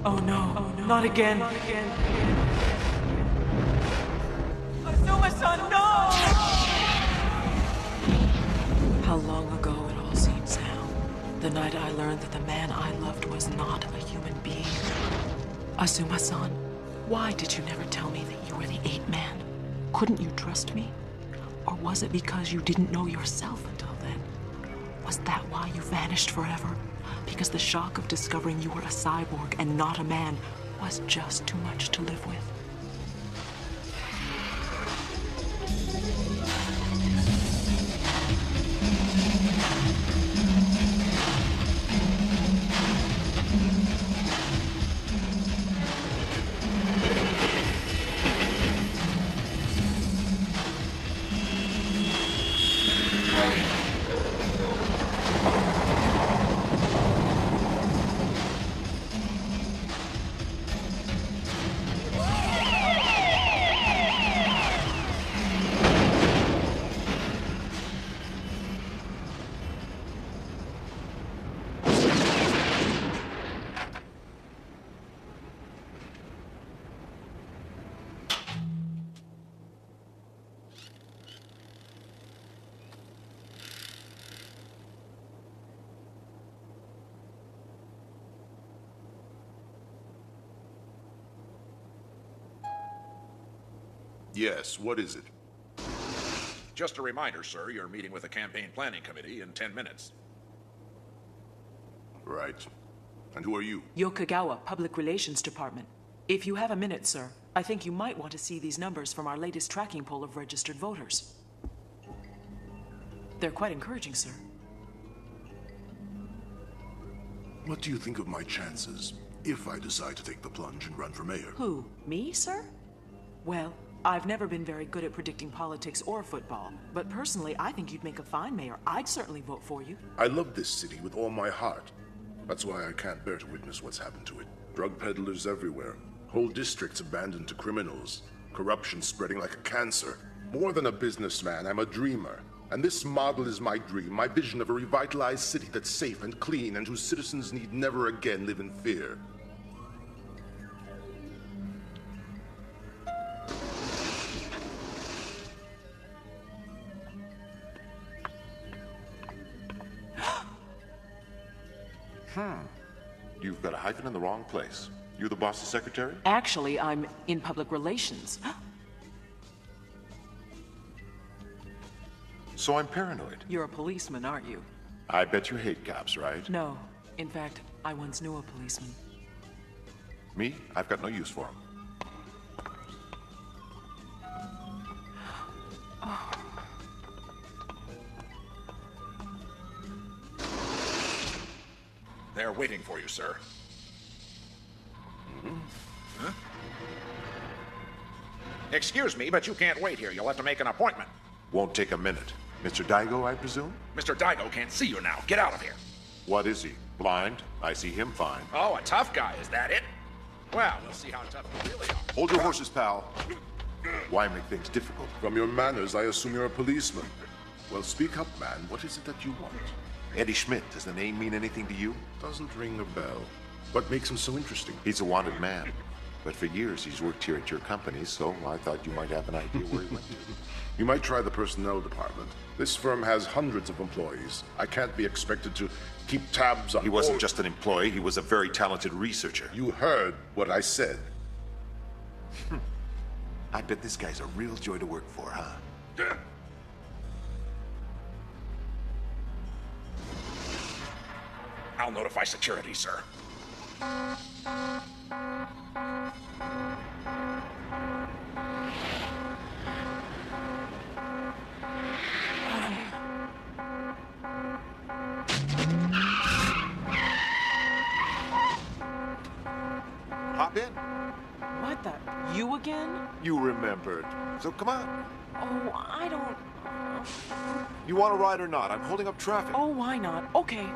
Oh no, not again. Azuma-san, no! How long ago it all seems now. The night I learned that the man I loved was not a human being. Azuma-san, why did you never tell me that you were the Eight Man? Couldn't you trust me? Or was it because you didn't know yourself until then? Was that why you vanished forever? Because the shock of discovering you were a cyborg and not a man was just too much to live with? Yes, what is it? Just a reminder, sir, you're meeting with the campaign planning committee in 10 minutes. Right. And who are you? Yokogawa, Public Relations Department. If you have a minute, sir, I think you might want to see these numbers from our latest tracking poll of registered voters. They're quite encouraging, sir. What do you think of my chances if I decide to take the plunge and run for mayor? Who? Me, sir? Well, I've never been very good at predicting politics or football, but personally, I think you'd make a fine mayor. I'd certainly vote for you. I love this city with all my heart. That's why I can't bear to witness what's happened to it. Drug peddlers everywhere. Whole districts abandoned to criminals. Corruption spreading like a cancer. More than a businessman, I'm a dreamer. And this model is my dream, my vision of a revitalized city that's safe and clean and whose citizens need never again live in fear. You've got a hyphen in the wrong place. You the boss's secretary? Actually, I'm in public relations. So I'm paranoid. You're a policeman, aren't you? I bet you hate cops, right? No. In fact, I once knew a policeman. Me? I've got no use for him. They're waiting for you, sir. Huh? Excuse me, but you can't wait here. You'll have to make an appointment. Won't take a minute. Mr. Daigo, I presume? Mr. Daigo can't see you now. Get out of here. What is he? Blind? I see him fine. Oh, a tough guy, is that it? Well, we'll see how tough you really are. Hold your horses, pal. Why make things difficult? From your manners, I assume you're a policeman. Well, speak up, man. What is it that you want? Eddie Schmidt, does the name mean anything to you? Doesn't ring a bell. What makes him so interesting? He's a wanted man. But for years, he's worked here at your company, so I thought you might have an idea where he went to. You might try the personnel department. This firm has hundreds of employees. I can't be expected to keep tabs on... He wasn't just an employee, he was a very talented researcher. You heard what I said. I bet this guy's a real joy to work for, huh? I'll notify security, sir. Hop in. What the? You again? You remembered. So come on. Oh, I don't... You want to ride or not? I'm holding up traffic. Oh, why not? Okay.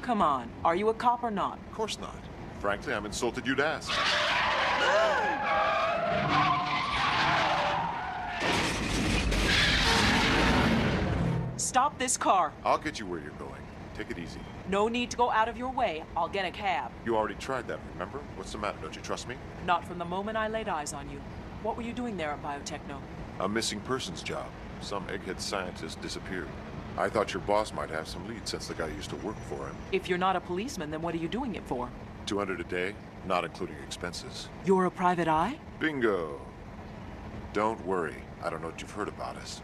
Come on, are you a cop or not? Of course not. Frankly, I'm insulted you'd ask. stop this car. I'll get you where you're going. Take it easy. No need to go out of your way. I'll get a cab. You already tried that, remember? What's the matter? Don't you trust me? Not from the moment I laid eyes on you. What were you doing there at Biotechno? A missing persons job. Some egghead scientist disappeared. I thought your boss might have some leads since the guy used to work for him. If you're not a policeman, then what are you doing it for? 200 a day, not including expenses. You're a private eye? Bingo. Don't worry. I don't know what you've heard about us.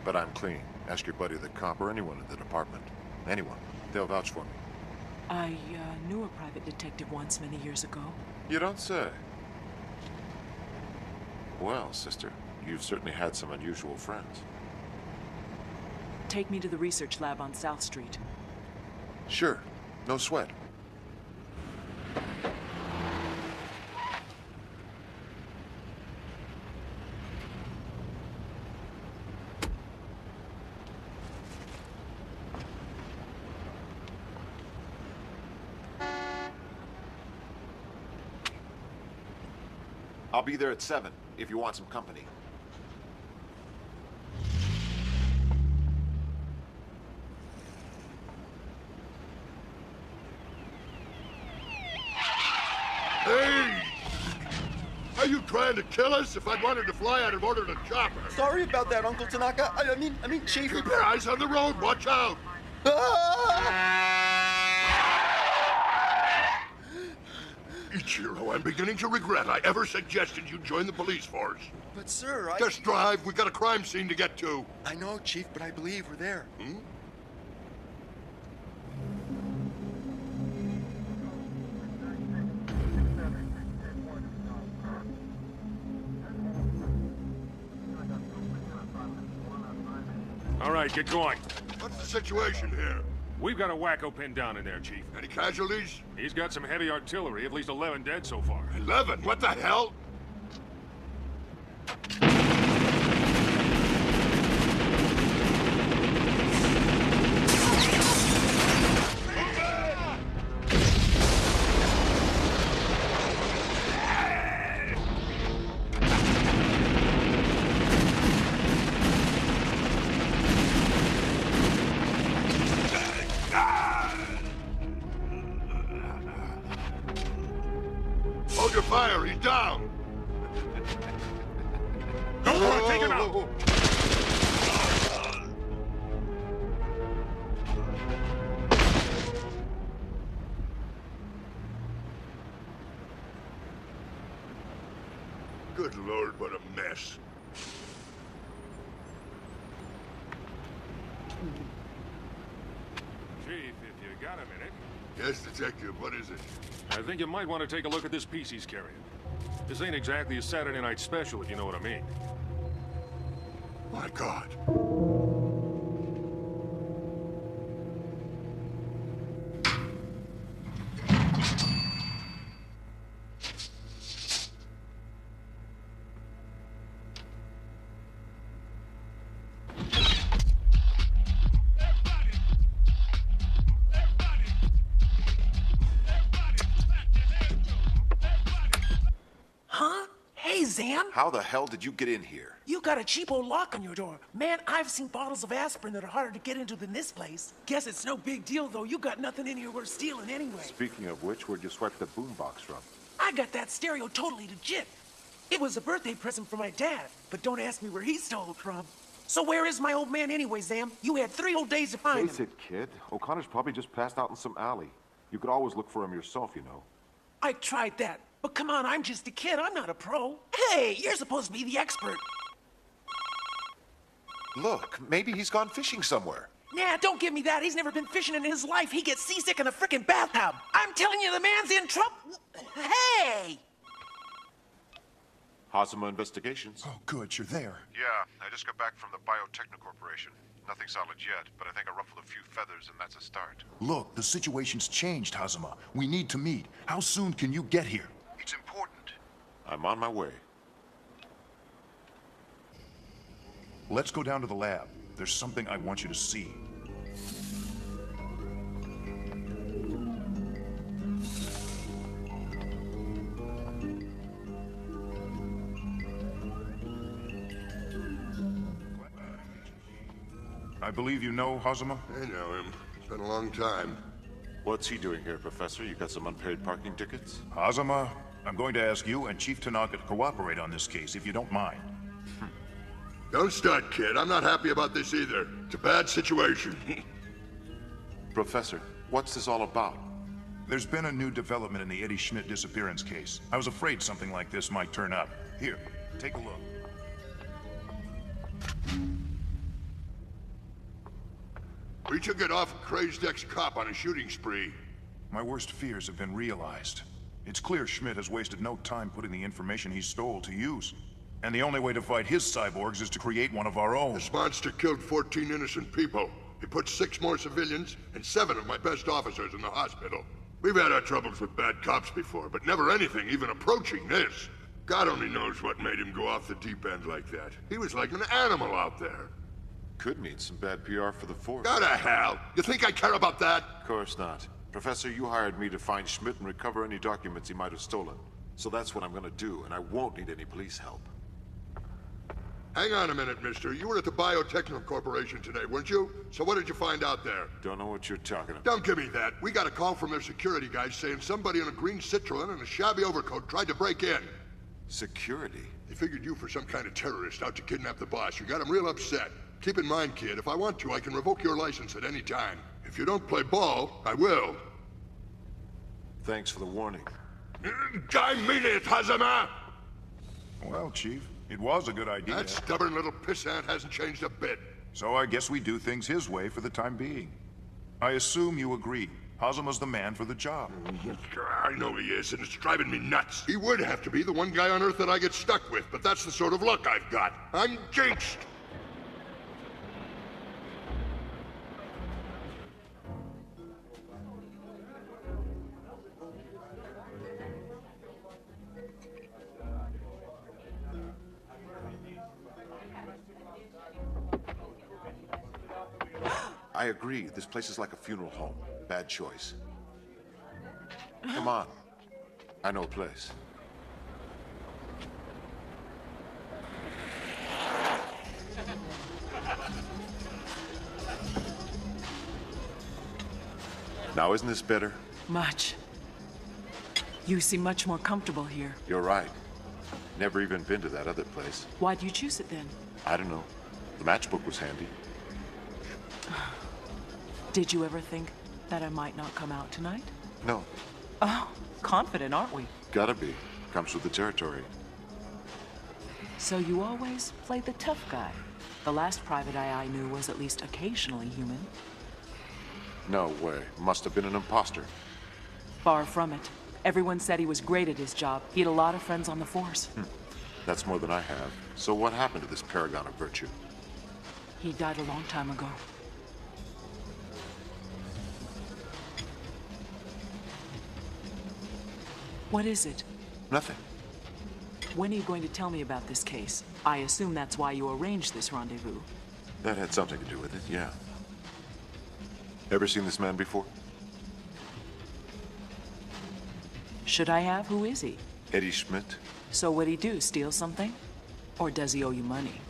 But I'm clean. Ask your buddy the cop or anyone in the department. Anyone. They'll vouch for me. I knew a private detective once many years ago. You don't say. Well, sister, you've certainly had some unusual friends. Take me to the research lab on South Street. Sure. No sweat. I'll be there at 7 if you want some company. Hey! Are you trying to kill us? If I'd wanted to fly, I'd have ordered a chopper. Sorry about that, Uncle Tanaka. I mean, Chief. Keep your eyes on the road. Watch out. Ichiro, I'm beginning to regret I ever suggested you join the police force. But, sir, Just drive. We've got a crime scene to get to. I know, Chief, but I believe we're there. All right, get going. What's the situation here? We've got a wacko pinned down in there, Chief. Any casualties? He's got some heavy artillery, at least 11 dead so far. 11? What the hell? Hold your fire, he's down! Go for it, take him out! Good Lord, what a mess. Chief, if you got a minute, Yes, Detective, what is it? I think you might want to take a look at this piece he's carrying. This ain't exactly a Saturday night special, if you know what I mean. My God. Huh? Hey, Zam. How the hell did you get in here? You got a cheapo lock on your door. Man, I've seen bottles of aspirin that are harder to get into than this place. Guess it's no big deal, though. You got nothing in here worth stealing anyway. Speaking of which, where'd you swipe the boombox from? I got that stereo totally legit. It was a birthday present for my dad, but don't ask me where he stole it from. So where is my old man anyway, Zam? You had 3 whole days to find Face him. it, kid. O'Connor's probably just passed out in some alley. You could always look for him yourself, you know. I tried that, but come on, I'm just a kid. I'm not a pro. Hey, you're supposed to be the expert. Look, maybe he's gone fishing somewhere. Nah, don't give me that. He's never been fishing in his life. He gets seasick in a frickin' bathtub. I'm telling you, the man's in trouble. Hey! Hazama Investigations. Oh, good, you're there. Yeah, I just got back from the Biotechno Corporation. Nothing solid yet, but I think I ruffled a few feathers, and that's a start. Look, the situation's changed, Hazama. We need to meet. How soon can you get here? It's important. I'm on my way. Let's go down to the lab. There's something I want you to see. I believe you know Hazama? I know him. It's been a long time. What's he doing here, Professor? You got some unpaid parking tickets? Hazama, I'm going to ask you and Chief Tanaka to cooperate on this case, if you don't mind. Don't start, kid. I'm not happy about this either. It's a bad situation. Professor, what's this all about? There's been a new development in the Eddie Schmidt disappearance case. I was afraid something like this might turn up. Here, take a look. We took it off a crazed ex-cop on a shooting spree. My worst fears have been realized. It's clear Schmidt has wasted no time putting the information he stole to use. And the only way to fight his cyborgs is to create one of our own. This monster killed 14 innocent people. He put 6 more civilians and 7 of my best officers in the hospital. We've had our troubles with bad cops before, but never anything even approaching this. God only knows what made him go off the deep end like that. He was like an animal out there. Could mean some bad PR for the force. Go to hell! You think I care about that? Of course not. Professor, you hired me to find Schmidt and recover any documents he might have stolen. So that's what I'm gonna do, and I won't need any police help. Hang on a minute, mister. You were at the Biotechno Corporation today, weren't you? So what did you find out there? Don't know what you're talking about. Don't give me that. We got a call from their security guys saying somebody in a green Citroen and a shabby overcoat tried to break in. Security? They figured you for some kind of terrorist out to kidnap the boss. You got them real upset. Keep in mind, kid, if I want to, I can revoke your license at any time. If you don't play ball, I will. Thanks for the warning. I mean it, Hazama! Well, Chief, it was a good idea. That stubborn little pissant hasn't changed a bit. So I guess we do things his way for the time being. I assume you agree. Hazama's the man for the job. I know he is, and it's driving me nuts. He would have to be the one guy on Earth that I get stuck with, but that's the sort of luck I've got. I'm jinxed! I agree. This place is like a funeral home. Bad choice. Come on. I know a place. Now, isn't this better? Much. You seem much more comfortable here. You're right. Never even been to that other place. Why'd you choose it then? I don't know. The matchbook was handy. Did you ever think that I might not come out tonight? No. Oh, confident, aren't we? Gotta be. Comes with the territory. So you always played the tough guy. The last private eye I knew was at least occasionally human. No way. Must have been an imposter. Far from it. Everyone said he was great at his job. He had a lot of friends on the force. That's more than I have. So what happened to this paragon of virtue? He died a long time ago. What is it? Nothing. When are you going to tell me about this case? I assume that's why you arranged this rendezvous. That had something to do with it, yeah. Ever seen this man before? Should I have? Who is he? Eddie Schmidt. So what'd he do, steal something? Or does he owe you money?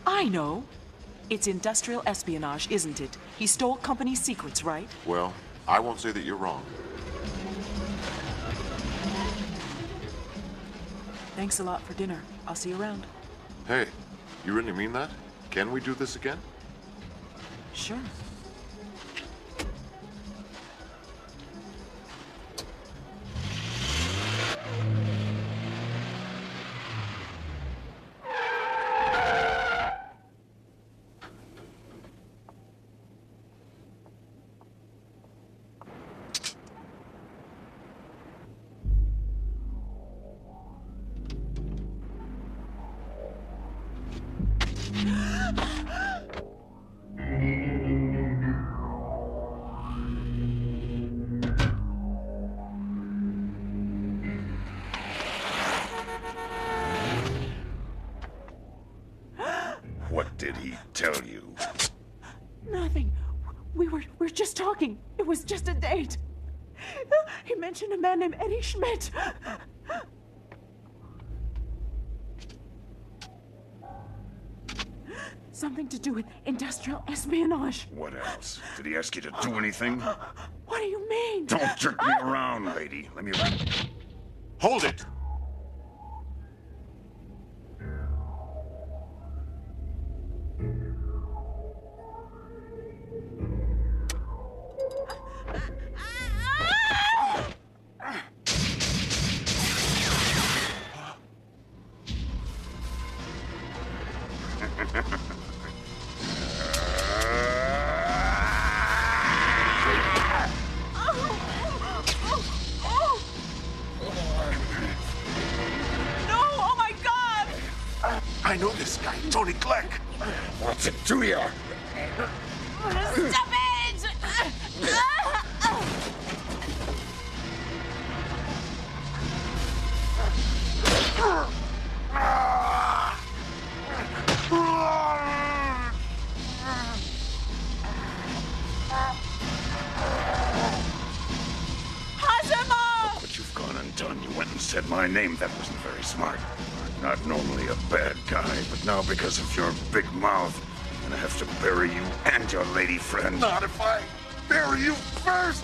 I know. It's industrial espionage, isn't it? He stole company secrets, right? Well, I won't say that you're wrong. Thanks a lot for dinner. I'll see you around. Hey, you really mean that? Can we do this again? Sure. What did he tell you? Nothing. We're just talking. It was just a date. He mentioned a man named Eddie Schmidt. Something to do with industrial espionage. What else? Did he ask you to do anything? What do you mean? Don't jerk me around, lady. Let me... Hold it! I know this guy, Tony Gleck. What's it to you? Stop it! Look what you've gone and done. You went and said my name. That wasn't very smart. Not normally a bad guy, but now because of your big mouth, I'm gonna have to bury you and your lady friend. Not if I bury you first!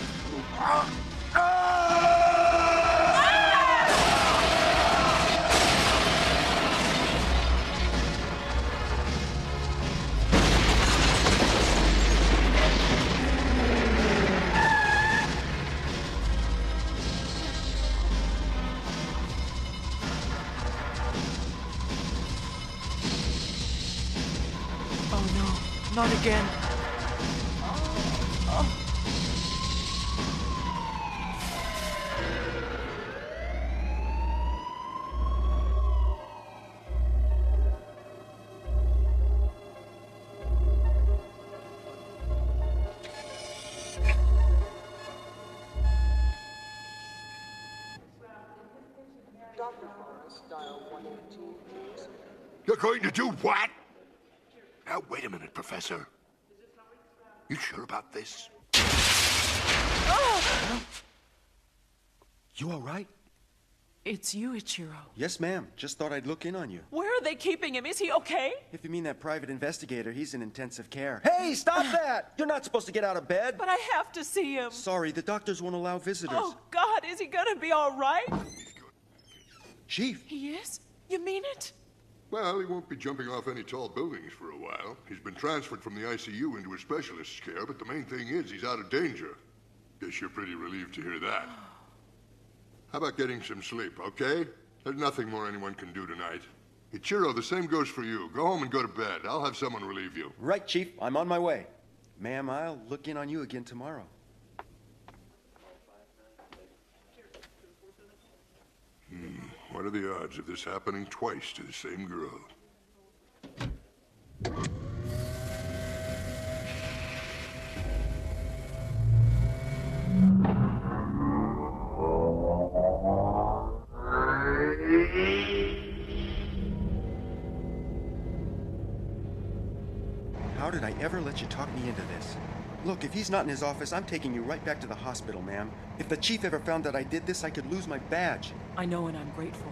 Not again. You're going to do what? Now, wait a minute, Professor. You sure about this? You all right? It's you, Ichiro. Yes, ma'am. Just thought I'd look in on you. Where are they keeping him? Is he okay? If you mean that private investigator, he's in intensive care. Hey, stop that! You're not supposed to get out of bed. But I have to see him. Sorry, the doctors won't allow visitors. Oh, God, is he gonna be all right? Chief. He is? You mean it? Well, he won't be jumping off any tall buildings for a while. He's been transferred from the ICU into a specialist's care, but the main thing is he's out of danger. Guess you're pretty relieved to hear that. How about getting some sleep, okay? There's nothing more anyone can do tonight. Ichiro, the same goes for you. Go home and go to bed. I'll have someone relieve you. Right, Chief. I'm on my way. Ma'am, I'll look in on you again tomorrow. What are the odds of this happening twice to the same girl? How did I ever let you talk me into this? Look, if he's not in his office, I'm taking you right back to the hospital, ma'am. If the chief ever found that I did this, I could lose my badge. I know, and I'm grateful.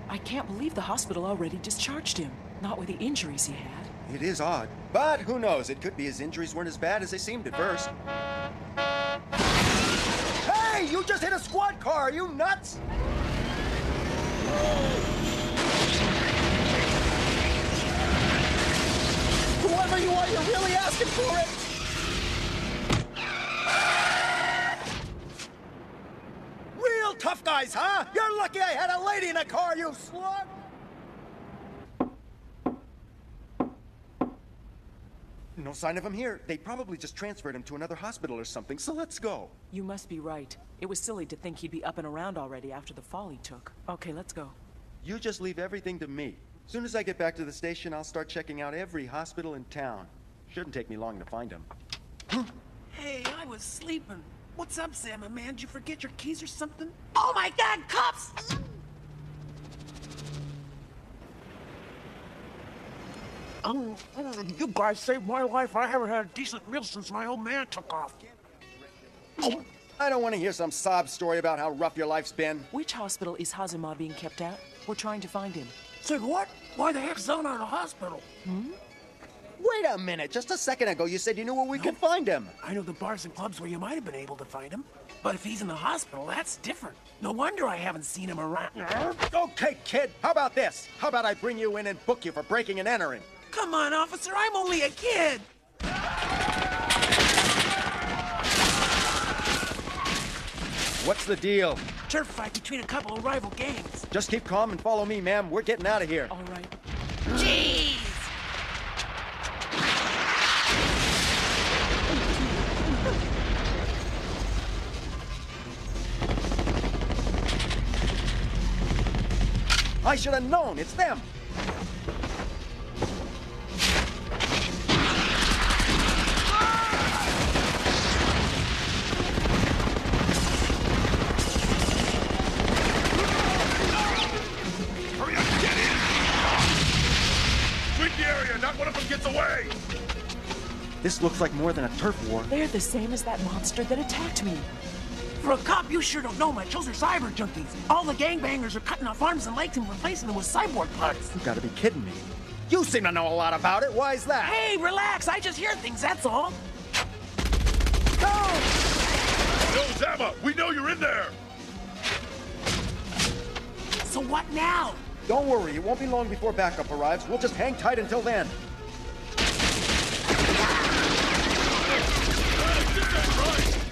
I can't believe the hospital already discharged him. Not with the injuries he had. It is odd. But who knows? It could be his injuries weren't as bad as they seemed at first. Hey! You just hit a squad car! Are you nuts? Whoever you are, you're really asking for it! Real tough guys, huh? You're lucky I had a lady in the car, you slug! No sign of him here. They probably just transferred him to another hospital or something, so let's go. You must be right. It was silly to think he'd be up and around already after the fall he took. Okay, let's go. You just leave everything to me. As soon as I get back to the station, I'll start checking out every hospital in town. Shouldn't take me long to find him. Hey, I was sleeping. What's up, Sam, my man? Did you forget your keys or something? Oh my God, cops! You guys saved my life. I haven't had a decent meal since my old man took off. I don't want to hear some sob story about how rough your life's been. Which hospital is Hazuma being kept at? We're trying to find him. Said what? Why the heck's Zone out of hospital? Wait a minute. Just a second ago, you said you knew where we could find him. I know the bars and clubs where you might have been able to find him. But if he's in the hospital, that's different. No wonder I haven't seen him around. Okay, kid. How about this? How about I bring you in and book you for breaking and entering? Come on, officer. I'm only a kid. What's the deal? Turf fight between a couple of rival gangs. Just keep calm and follow me, ma'am. We're getting out of here. All right. Jeez! I should have known. It's them. Hurry up, get in! Sweep the area, not one of them gets away! This looks like more than a turf war. They're the same as that monster that attacked me. For a cop, you sure don't know much. Those are cyber junkies. All the gangbangers are cutting off arms and legs and replacing them with cyborg parts. You gotta be kidding me. You seem to know a lot about it. Why's that? Hey, relax. I just hear things, that's all. Go! No, Zama! We know you're in there! So what now? Don't worry. It won't be long before backup arrives. We'll just hang tight until then.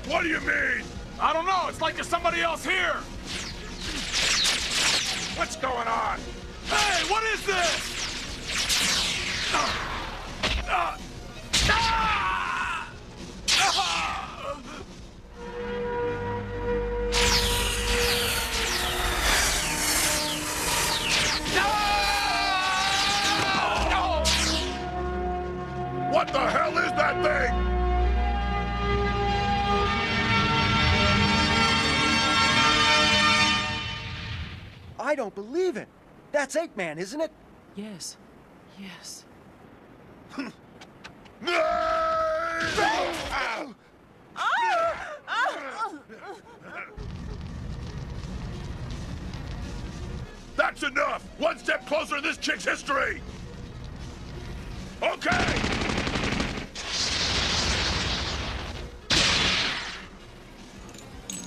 What do you mean? I don't know. It's like there's somebody else here. What's going on? Hey, what is this? What the hell is that thing? I don't believe it. That's Eggman, isn't it? Yes. Yes. That's enough! One step closer in this chick's history! Okay!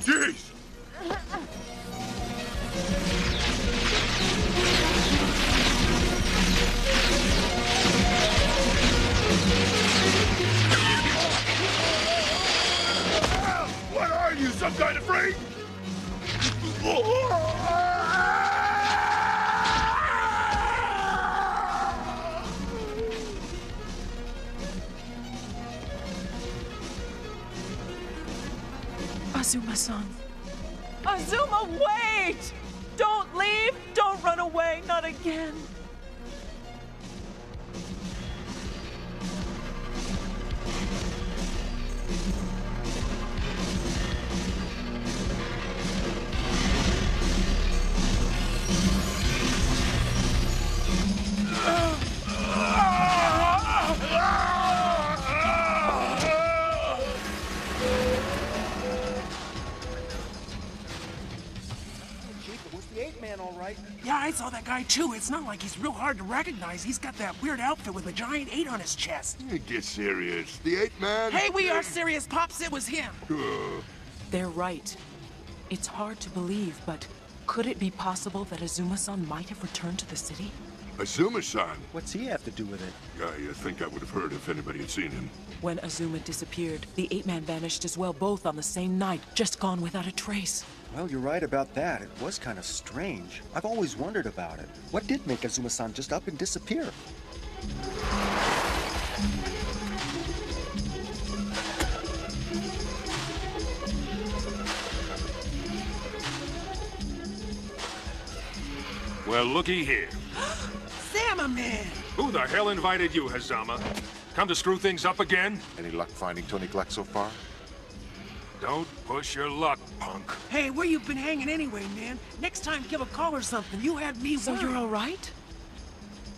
Jeez! What are you, some kind of freak? Azuma-san. Azuma, wait! Don't leave! Don't run away! Not again! Yeah, I saw that guy too. It's not like he's real hard to recognize. He's got that weird outfit with a giant 8 on his chest. Get serious. The 8-Man? Hey, we are serious, Pops. It was him. They're right. It's hard to believe, but could it be possible that Azuma-san might have returned to the city? Azuma-san? What's he have to do with it? I think I would have heard if anybody had seen him. When Azuma disappeared, the 8-Man vanished as well, both on the same night, just gone without a trace. Well, you're right about that. It was kind of strange. I've always wondered about it. What did make Azuma-san just up and disappear? Well, looky here. Zama-man! Who the hell invited you, Hazama? Come to screw things up again? Any luck finding Tony Gleck so far? Don't push your luck, punk. Hey, where you been hanging anyway, man? Next time, give a call or something. You had me So worried. you're all right?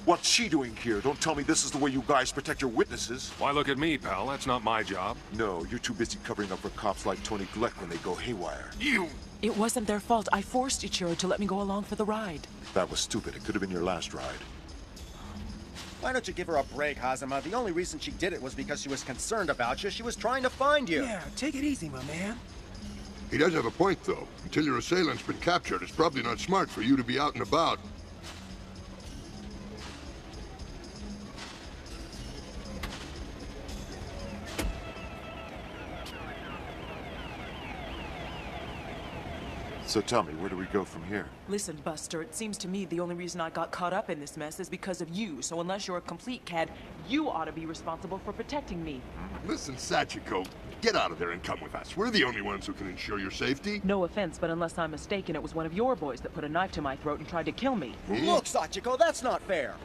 What's she doing here? Don't tell me this is the way you guys protect your witnesses. Why look at me, pal? That's not my job. No, you're too busy covering up for cops like Tony Gleck when they go haywire. You! It wasn't their fault. I forced Ichiro to let me go along for the ride. That was stupid. It could have been your last ride. Why don't you give her a break, Hazama? The only reason she did it was because she was concerned about you. She was trying to find you. Yeah, take it easy, my man. He does have a point, though. Until your assailant's been captured, it's probably not smart for you to be out and about. So tell me, where do we go from here? Listen, Buster, it seems to me the only reason I got caught up in this mess is because of you. So unless you're a complete cad, you ought to be responsible for protecting me. Listen, Sachiko, get out of there and come with us. We're the only ones who can ensure your safety. No offense, but unless I'm mistaken, it was one of your boys that put a knife to my throat and tried to kill me. Look, Sachiko, that's not fair.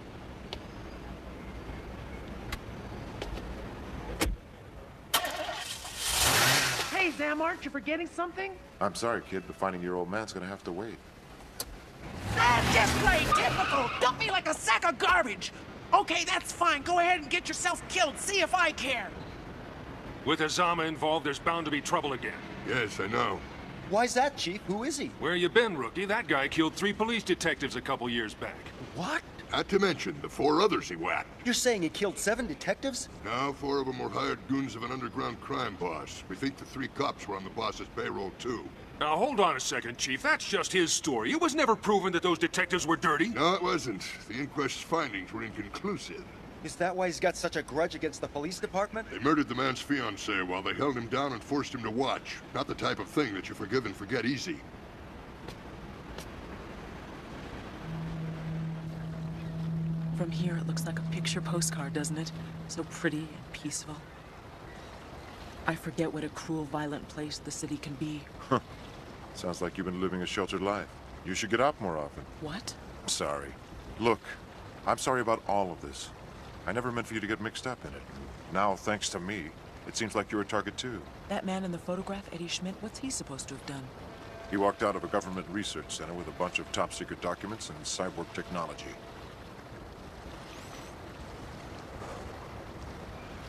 Hey, Zam, aren't you forgetting something? I'm sorry, kid, but finding your old man's gonna have to wait. Just play typical! Dump me like a sack of garbage! Okay, that's fine. Go ahead and get yourself killed. See if I care. With Hazama involved, there's bound to be trouble again. Yes, I know. Why's that, Chief? Who is he? Where you been, rookie? That guy killed 3 police detectives a couple years back. What? Not to mention the 4 others he whacked. You're saying he killed 7 detectives? Now 4 of them were hired goons of an underground crime boss. We think the 3 cops were on the boss's payroll, too. Now, hold on a second, Chief. That's just his story. It was never proven that those detectives were dirty. No, it wasn't. The inquest's findings were inconclusive. Is that why he's got such a grudge against the police department? They murdered the man's fiancée while they held him down and forced him to watch. Not the type of thing that you forgive and forget easy. From here, it looks like a picture postcard, doesn't it? So pretty and peaceful. I forget what a cruel, violent place the city can be. Sounds like you've been living a sheltered life. You should get out more often. What? Sorry. Look, I'm sorry about all of this. I never meant for you to get mixed up in it. Now, thanks to me, it seems like you're a target too. That man in the photograph, Eddie Schmidt, what's he supposed to have done? He walked out of a government research center with a bunch of top-secret documents and cyborg technology.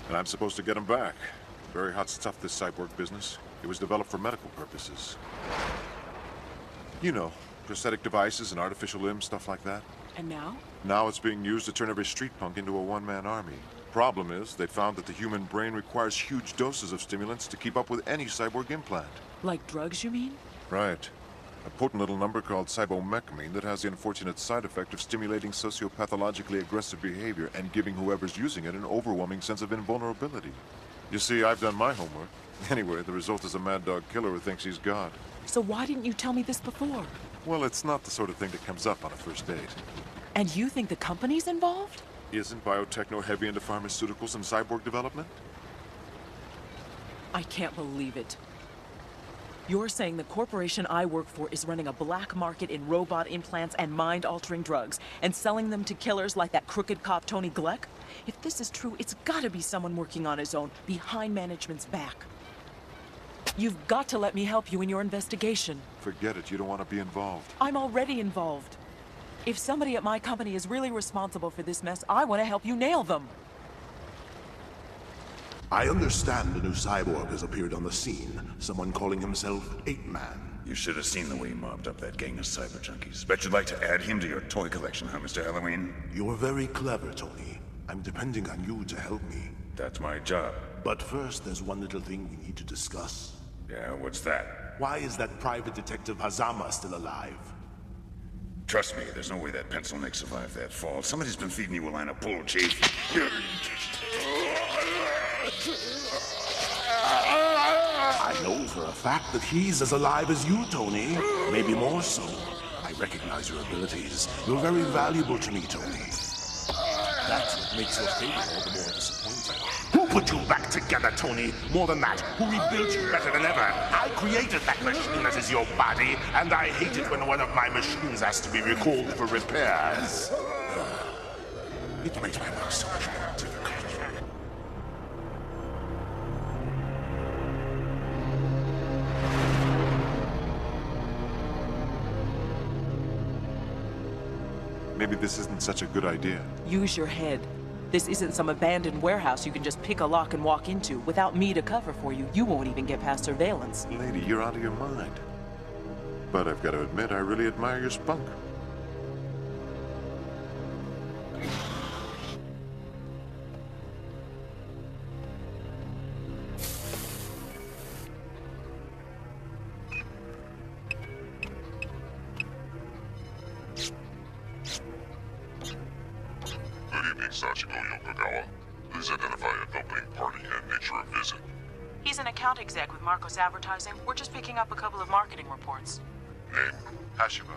And I'm supposed to get him back. Very hot stuff, this cyborg business. It was developed for medical purposes. You know, prosthetic devices and artificial limbs, stuff like that. And now? Now it's being used to turn every street punk into a one-man army. Problem is, they found that the human brain requires huge doses of stimulants to keep up with any cyborg implant. Like drugs, you mean? Right. A potent little number called cybomecamine that has the unfortunate side effect of stimulating sociopathologically aggressive behavior and giving whoever's using it an overwhelming sense of invulnerability. You see, I've done my homework. Anyway, the result is a mad dog killer who thinks he's God. So why didn't you tell me this before? Well, it's not the sort of thing that comes up on a first date. And you think the company's involved? Isn't biotechno heavy into pharmaceuticals and cyborg development? I can't believe it. You're saying the corporation I work for is running a black market in robot implants and mind-altering drugs and selling them to killers like that crooked cop Tony Gleck? If this is true, it's gotta be someone working on his own, behind management's back. You've got to let me help you in your investigation. Forget it, you don't want to be involved. I'm already involved. If somebody at my company is really responsible for this mess, I want to help you nail them. I understand a new cyborg has appeared on the scene. Someone calling himself Ape-Man. You should have seen the way he mobbed up that gang of cyber junkies. Bet you'd like to add him to your toy collection, huh, Mr. Halloween? You're very clever, Tony. I'm depending on you to help me. That's my job. But first, there's one little thing we need to discuss. Yeah, what's that? Why is that private detective Hazama still alive? Trust me, there's no way that pencil neck survived that fall. Somebody's been feeding you a line of bull, Chief. I know for a fact that he's as alive as you, Tony. Maybe more so. I recognize your abilities. You're very valuable to me, Tony. That's what makes your fate all the more disappointing. Who put you back together, Tony? More than that, who rebuilt you better than ever? I created that machine that is your body, and I hate it when one of my machines has to be recalled for repairs. It makes my work so much more difficult. Maybe this isn't such a good idea. Use your head. This isn't some abandoned warehouse you can just pick a lock and walk into. Without me to cover for you, you won't even get past surveillance. Lady, you're out of your mind. But I've got to admit, I really admire your spunk. Sachiko Yokogawa. Please identify accompanying party and nature of visit. He's an account exec with Marcos Advertising. We're just picking up a couple of marketing reports. Name? Hashima.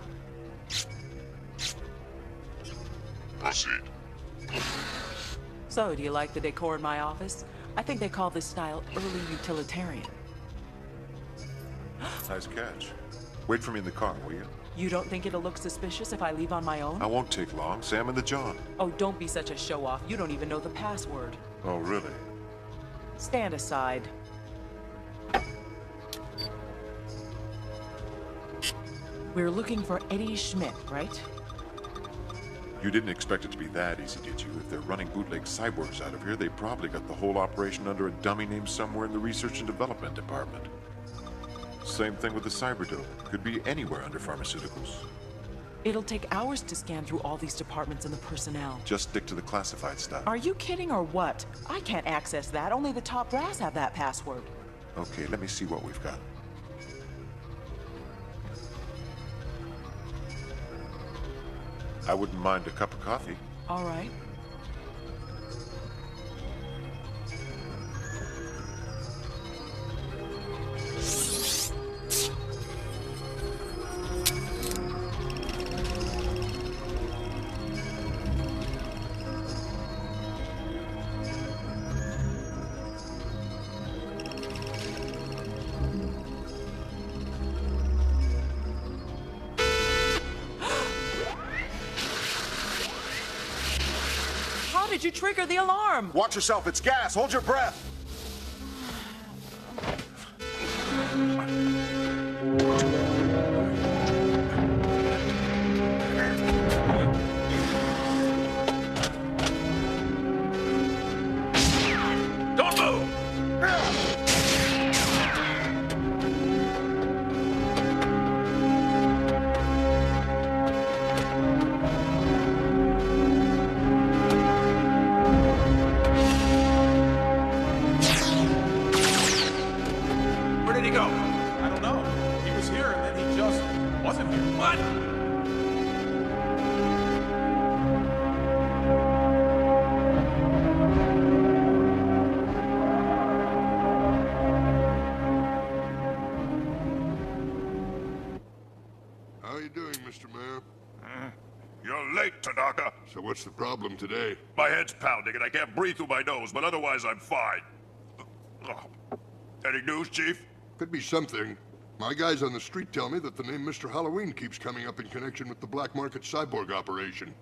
Proceed. So, do you like the decor in my office? I think they call this style early utilitarian. Nice catch. Wait for me in the car, will you? You don't think it'll look suspicious if I leave on my own? I won't take long. Sam and the John. Oh, don't be such a show-off. You don't even know the password. Oh, really? Stand aside. We're looking for Eddie Schmidt, right? You didn't expect it to be that easy, did you? If they're running bootleg cyborgs out of here, they probably got the whole operation under a dummy name somewhere in the research and development department. Same thing with the cyberdope. Could be anywhere under pharmaceuticals. It'll take hours to scan through all these departments and the personnel. Just stick to the classified stuff. Are you kidding or what? I can't access that. Only the top brass have that password. Okay, let me see what we've got. I wouldn't mind a cup of coffee. All right. How did you trigger the alarm? Watch yourself, it's gas. Hold your breath. Don't move! Where did he go? I don't know. He was here and then he just wasn't here. What? How are you doing, Mr. Mayor? You're late, Tanaka. So what's the problem today? My head's pounding and I can't breathe through my nose, but otherwise I'm fine. Any news, Chief? Could be something. My guys on the street tell me that the name Mr. Halloween keeps coming up in connection with the black market cyborg operation.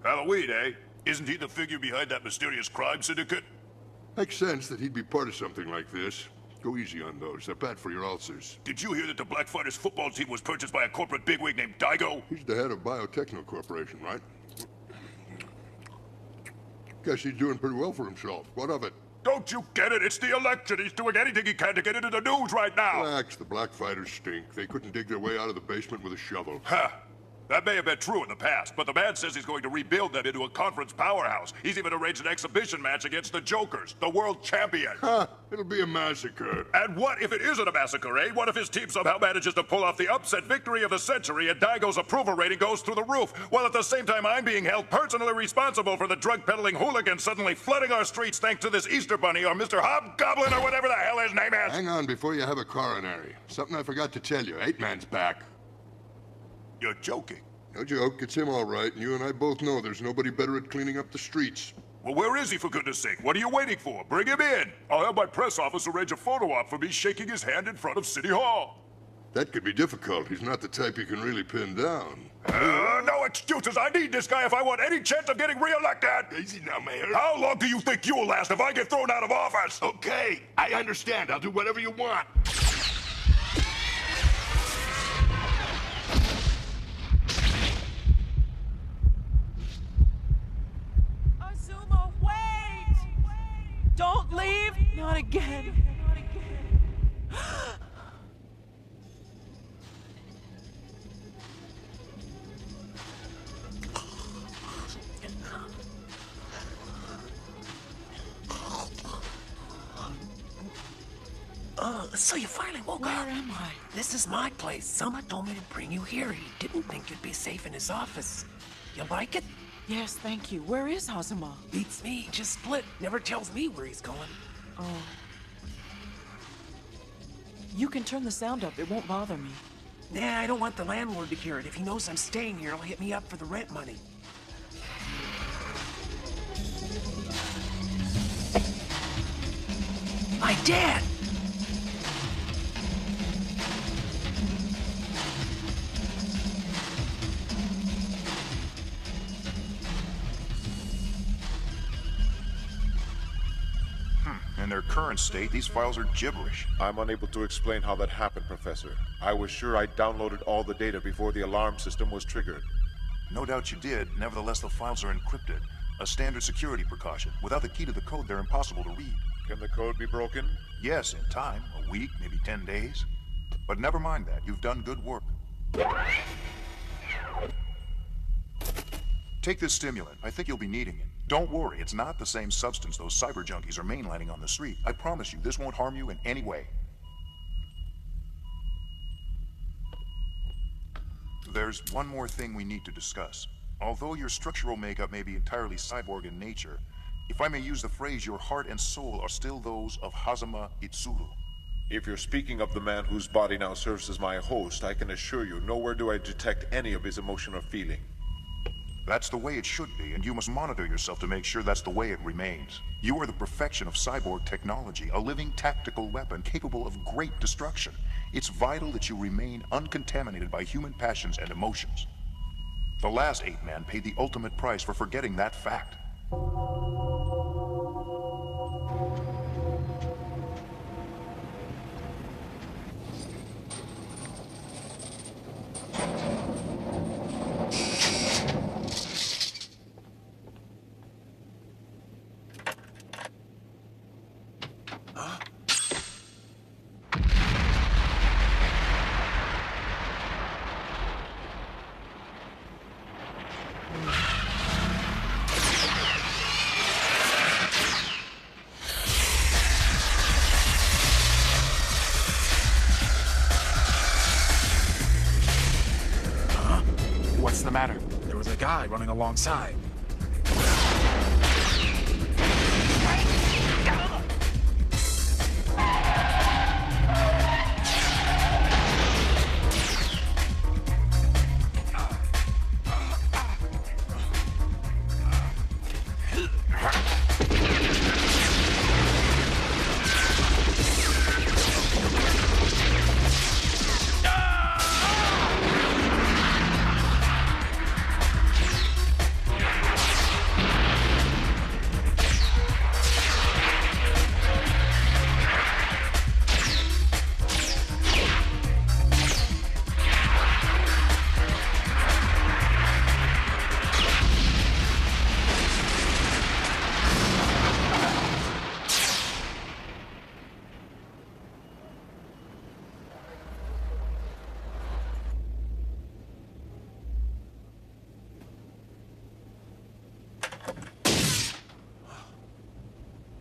Halloween, eh? Isn't he the figure behind that mysterious crime syndicate? Makes sense that he'd be part of something like this. Go easy on those. They're bad for your ulcers. Did you hear that the Black Fighters football team was purchased by a corporate bigwig named Daigo? He's the head of Biotechno Corporation, right? Guess he's doing pretty well for himself. What of it? Don't you get it? It's the election. He's doing anything he can to get into the news right now. Relax, the Black Fighters stink. They couldn't dig their way out of the basement with a shovel. Ha! That may have been true in the past, but the man says he's going to rebuild them into a conference powerhouse. He's even arranged an exhibition match against the Jokers, the world champions. Ha! It'll be a massacre. And what if it isn't a massacre, eh? What if his team somehow manages to pull off the upset victory of the century and Daigo's approval rating goes through the roof, while at the same time I'm being held personally responsible for the drug-peddling hooligans suddenly flooding our streets thanks to this Easter Bunny or Mr. Hobgoblin or whatever the hell his name is? Hang on before you have a coronary. Something I forgot to tell you. 8-man's back. You're joking. No joke, it's him all right, and you and I both know there's nobody better at cleaning up the streets. Well, where is he, for goodness sake? What are you waiting for? Bring him in. I'll have my press office arrange a photo op for me shaking his hand in front of City Hall. That could be difficult. He's not the type you can really pin down. No excuses. I need this guy if I want any chance of getting reelected. Easy now, Mayor. How long do you think you'll last if I get thrown out of office? Okay, I understand. I'll do whatever you want. Azuma, wait! Don't leave! Not again. So you finally woke up. Where am I? This is my place. Selma told me to bring you here. He didn't think you'd be safe in his office. You like it? Yes, thank you. Where is Hazuma? Beats me, just split. Never tells me where he's going. Oh. You can turn the sound up. It won't bother me. Nah, I don't want the landlord to hear it. If he knows I'm staying here, he'll hit me up for the rent money. My dad! In their current state, these files are gibberish. I'm unable to explain how that happened, Professor. I was sure I downloaded all the data before the alarm system was triggered. No doubt you did. Nevertheless, the files are encrypted. A standard security precaution. Without the key to the code, they're impossible to read. Can the code be broken? Yes, in time. A week, maybe 10 days. But never mind that. You've done good work. Take this stimulant. I think you'll be needing it. Don't worry, it's not the same substance those cyber junkies are mainlining on the street. I promise you, this won't harm you in any way. There's one more thing we need to discuss. Although your structural makeup may be entirely cyborg in nature, if I may use the phrase, your heart and soul are still those of Hazuma Itsuru. If you're speaking of the man whose body now serves as my host, I can assure you, nowhere do I detect any of his emotion or feeling. That's the way it should be, and you must monitor yourself to make sure that's the way it remains. You are the perfection of cyborg technology, a living tactical weapon capable of great destruction. It's vital that you remain uncontaminated by human passions and emotions. The last ape-man paid the ultimate price for forgetting that fact. What's the matter? There was a guy running alongside.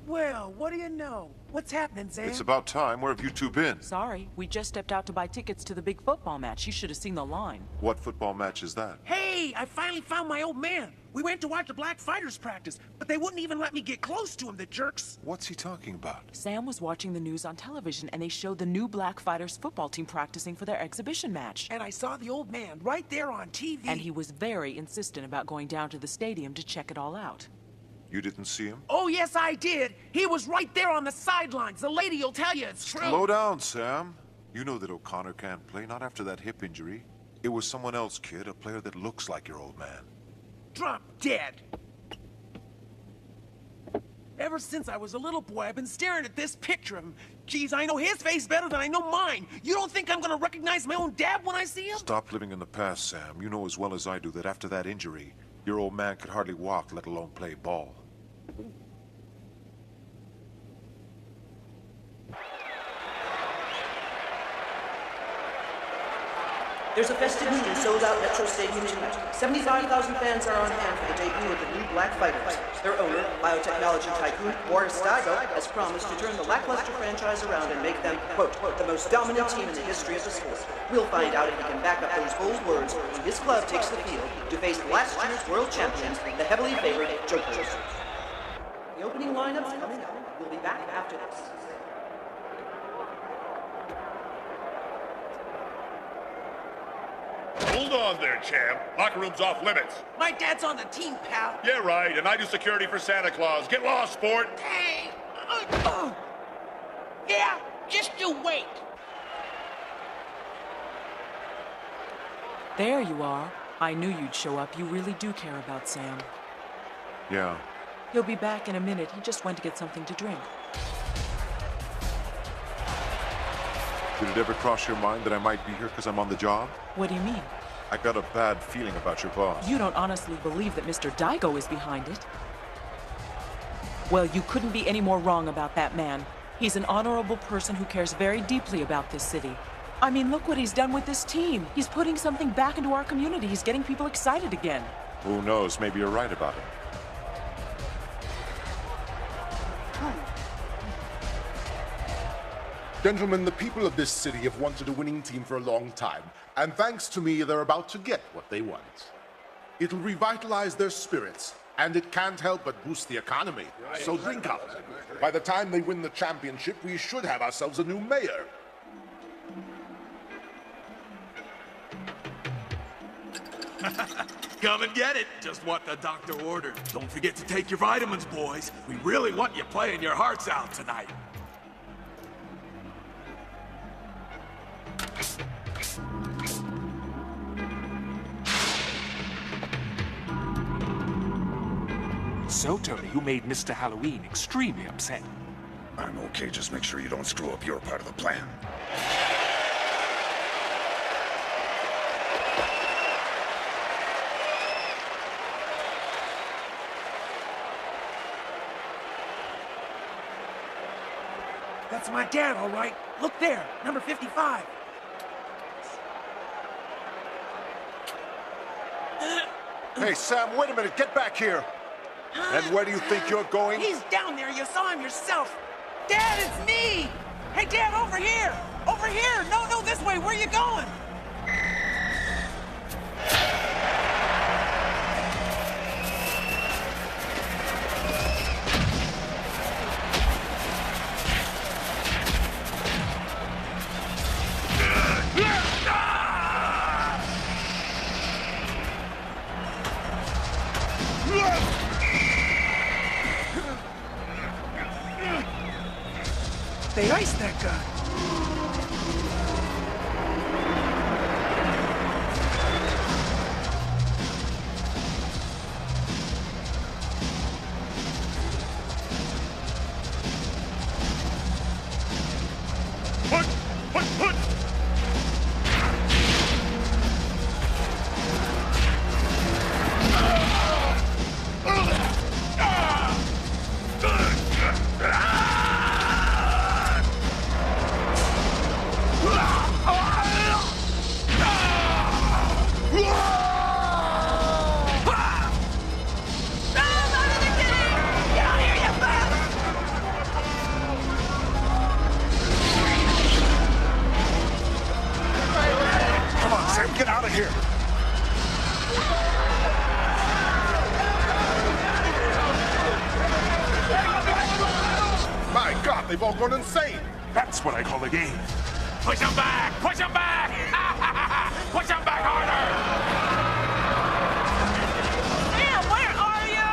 Well, what do you know? What's happening, Sam? It's about time. Where have you two been? Sorry, we just stepped out to buy tickets to the big football match. You should have seen the line. What football match is that? Hey, I finally found my old man. We went to watch the Black Fighters practice, but they wouldn't even let me get close to him, the jerks. What's he talking about? Sam was watching the news on television, and they showed the new Black Fighters football team practicing for their exhibition match. And I saw the old man right there on TV. And he was very insistent about going down to the stadium to check it all out. You didn't see him? Oh, yes, I did. He was right there on the sidelines. The lady will tell you it's true. Slow down, Sam. You know that O'Connor can't play, not after that hip injury. It was someone else, kid, a player that looks like your old man. Drop dead. Ever since I was a little boy, I've been staring at this picture of him. Geez, I know his face better than I know mine. You don't think I'm gonna recognize my own dad when I see him? Stop living in the past, Sam. You know as well as I do that after that injury, your old man could hardly walk, let alone play ball. There's a festive mood in sold-out Metro Stadium tonight. 75,000 fans are on hand for the debut of the new Black Fighters. Their owner, biotechnology tycoon Boris Daigo, has promised to turn the lackluster franchise around and make them, quote, the most dominant team in the history of the sport. We'll find out if he can back up those bold words when his club takes the field to face last year's world champions, the heavily favored Jokers. The opening lineup's coming up. We'll be back after this. Hold on there, champ. Locker room's off limits. My dad's on the team, pal. Yeah, right, and I do security for Santa Claus. Get lost, sport. Hey! Yeah, just you wait. There you are. I knew you'd show up. You really do care about Sam. Yeah. He'll be back in a minute. He just went to get something to drink. Did it ever cross your mind that I might be here because I'm on the job? What do you mean? I got a bad feeling about your boss. You don't honestly believe that Mr. Daigo is behind it? Well, you couldn't be any more wrong about that man. He's an honorable person who cares very deeply about this city. I mean, look what he's done with this team. He's putting something back into our community. He's getting people excited again. Who knows? Maybe you're right about it. Gentlemen, the people of this city have wanted a winning team for a long time, and thanks to me, they're about to get what they want. It'll revitalize their spirits, and it can't help but boost the economy. So drink up. By the time they win the championship, we should have ourselves a new mayor. Come and get it. Just what the doctor ordered. Don't forget to take your vitamins, boys. We really want you playing your hearts out tonight. So, Tony, you made Mr. Halloween extremely upset. I'm okay, just make sure you don't screw up your part of the plan. That's my dad, all right. Look there, number 55. Hey, Sam, wait a minute. Get back here. And where do you think you're going? He's down there. You saw him yourself. Dad, it's me. Hey, Dad, over here. Over here. No, this way. Where are you going? They iced that guy. Get out of here! My God, they've all gone insane! That's what I call a game. Push him back! Push him back! Push him back harder! Sam, where are you?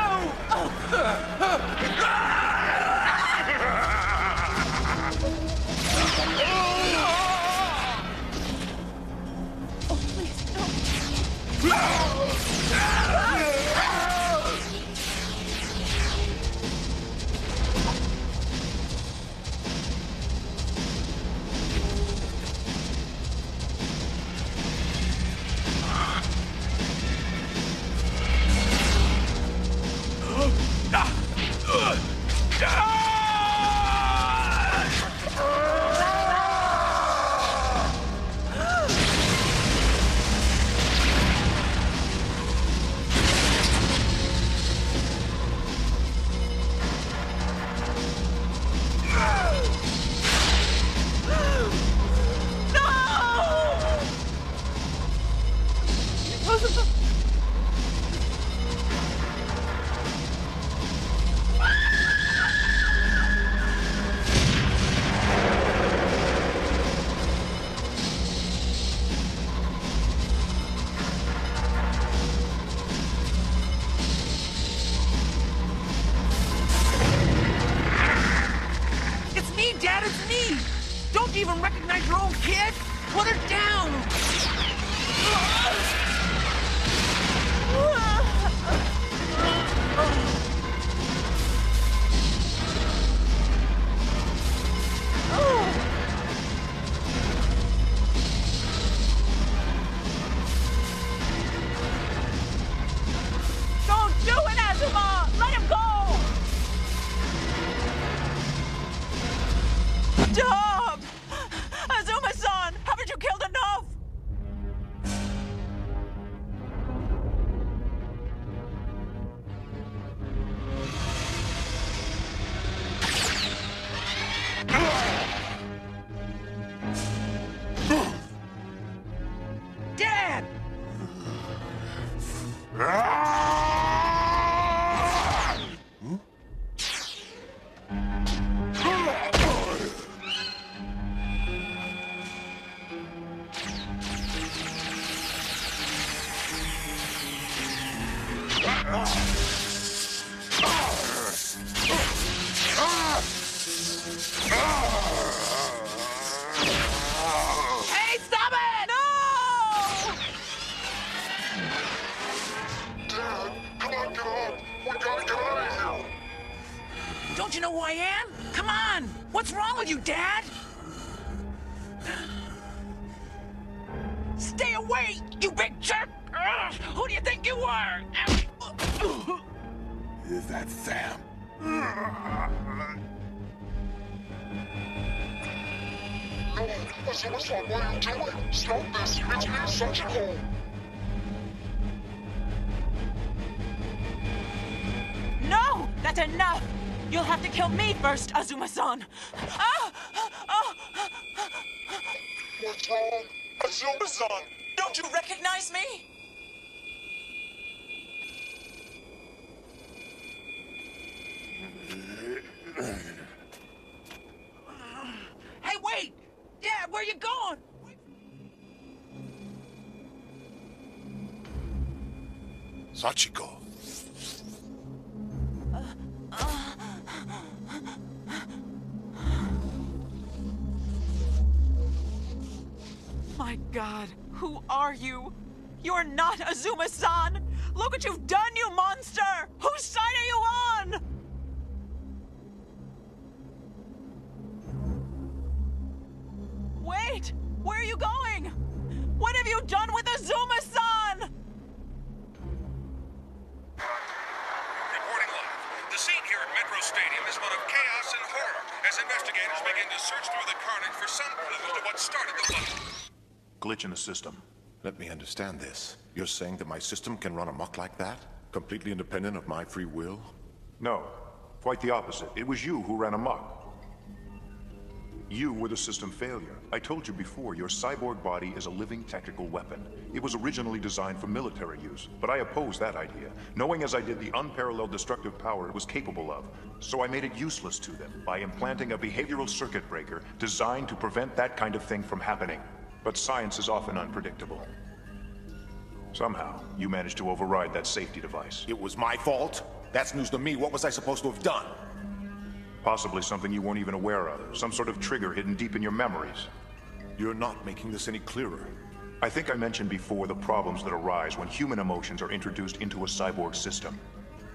Hey, stop it! No! Dad, come on, get on. We gotta get out of here. Don't you know who I am? Come on! What's wrong with you, Dad? Stay away, you big jerk! Who do you think you are? Is that Sam? No, Azuma-san, what are you doing? Stop this. It's illogical. No! That's enough! You'll have to kill me first, Azuma-san! Ah! Oh! What's wrong? Azuma-san! Don't you recognize me? Hey, wait! Dad, where you going? Sachiko. My God, who are you? You're not Azuma-san! Look what you've done, you monster! Whose side are you on? Wait! Where are you going? What have you done with Azuma-san? Reporting live. The scene here at Metro Stadium is one of chaos and horror as investigators begin to search through the carnage for some clue to what started the fight. Glitch in the system. Let me understand this. You're saying that my system can run amok like that? Completely independent of my free will? No, quite the opposite. It was you who ran amok. You were the system failure. I told you before, your cyborg body is a living technical weapon. It was originally designed for military use, but I opposed that idea, knowing as I did the unparalleled destructive power it was capable of. So I made it useless to them by implanting a behavioral circuit breaker designed to prevent that kind of thing from happening. But science is often unpredictable. Somehow, you managed to override that safety device. It was my fault? That's news to me. What was I supposed to have done? Possibly something you weren't even aware of. Some sort of trigger hidden deep in your memories. You're not making this any clearer. I think I mentioned before the problems that arise when human emotions are introduced into a cyborg system.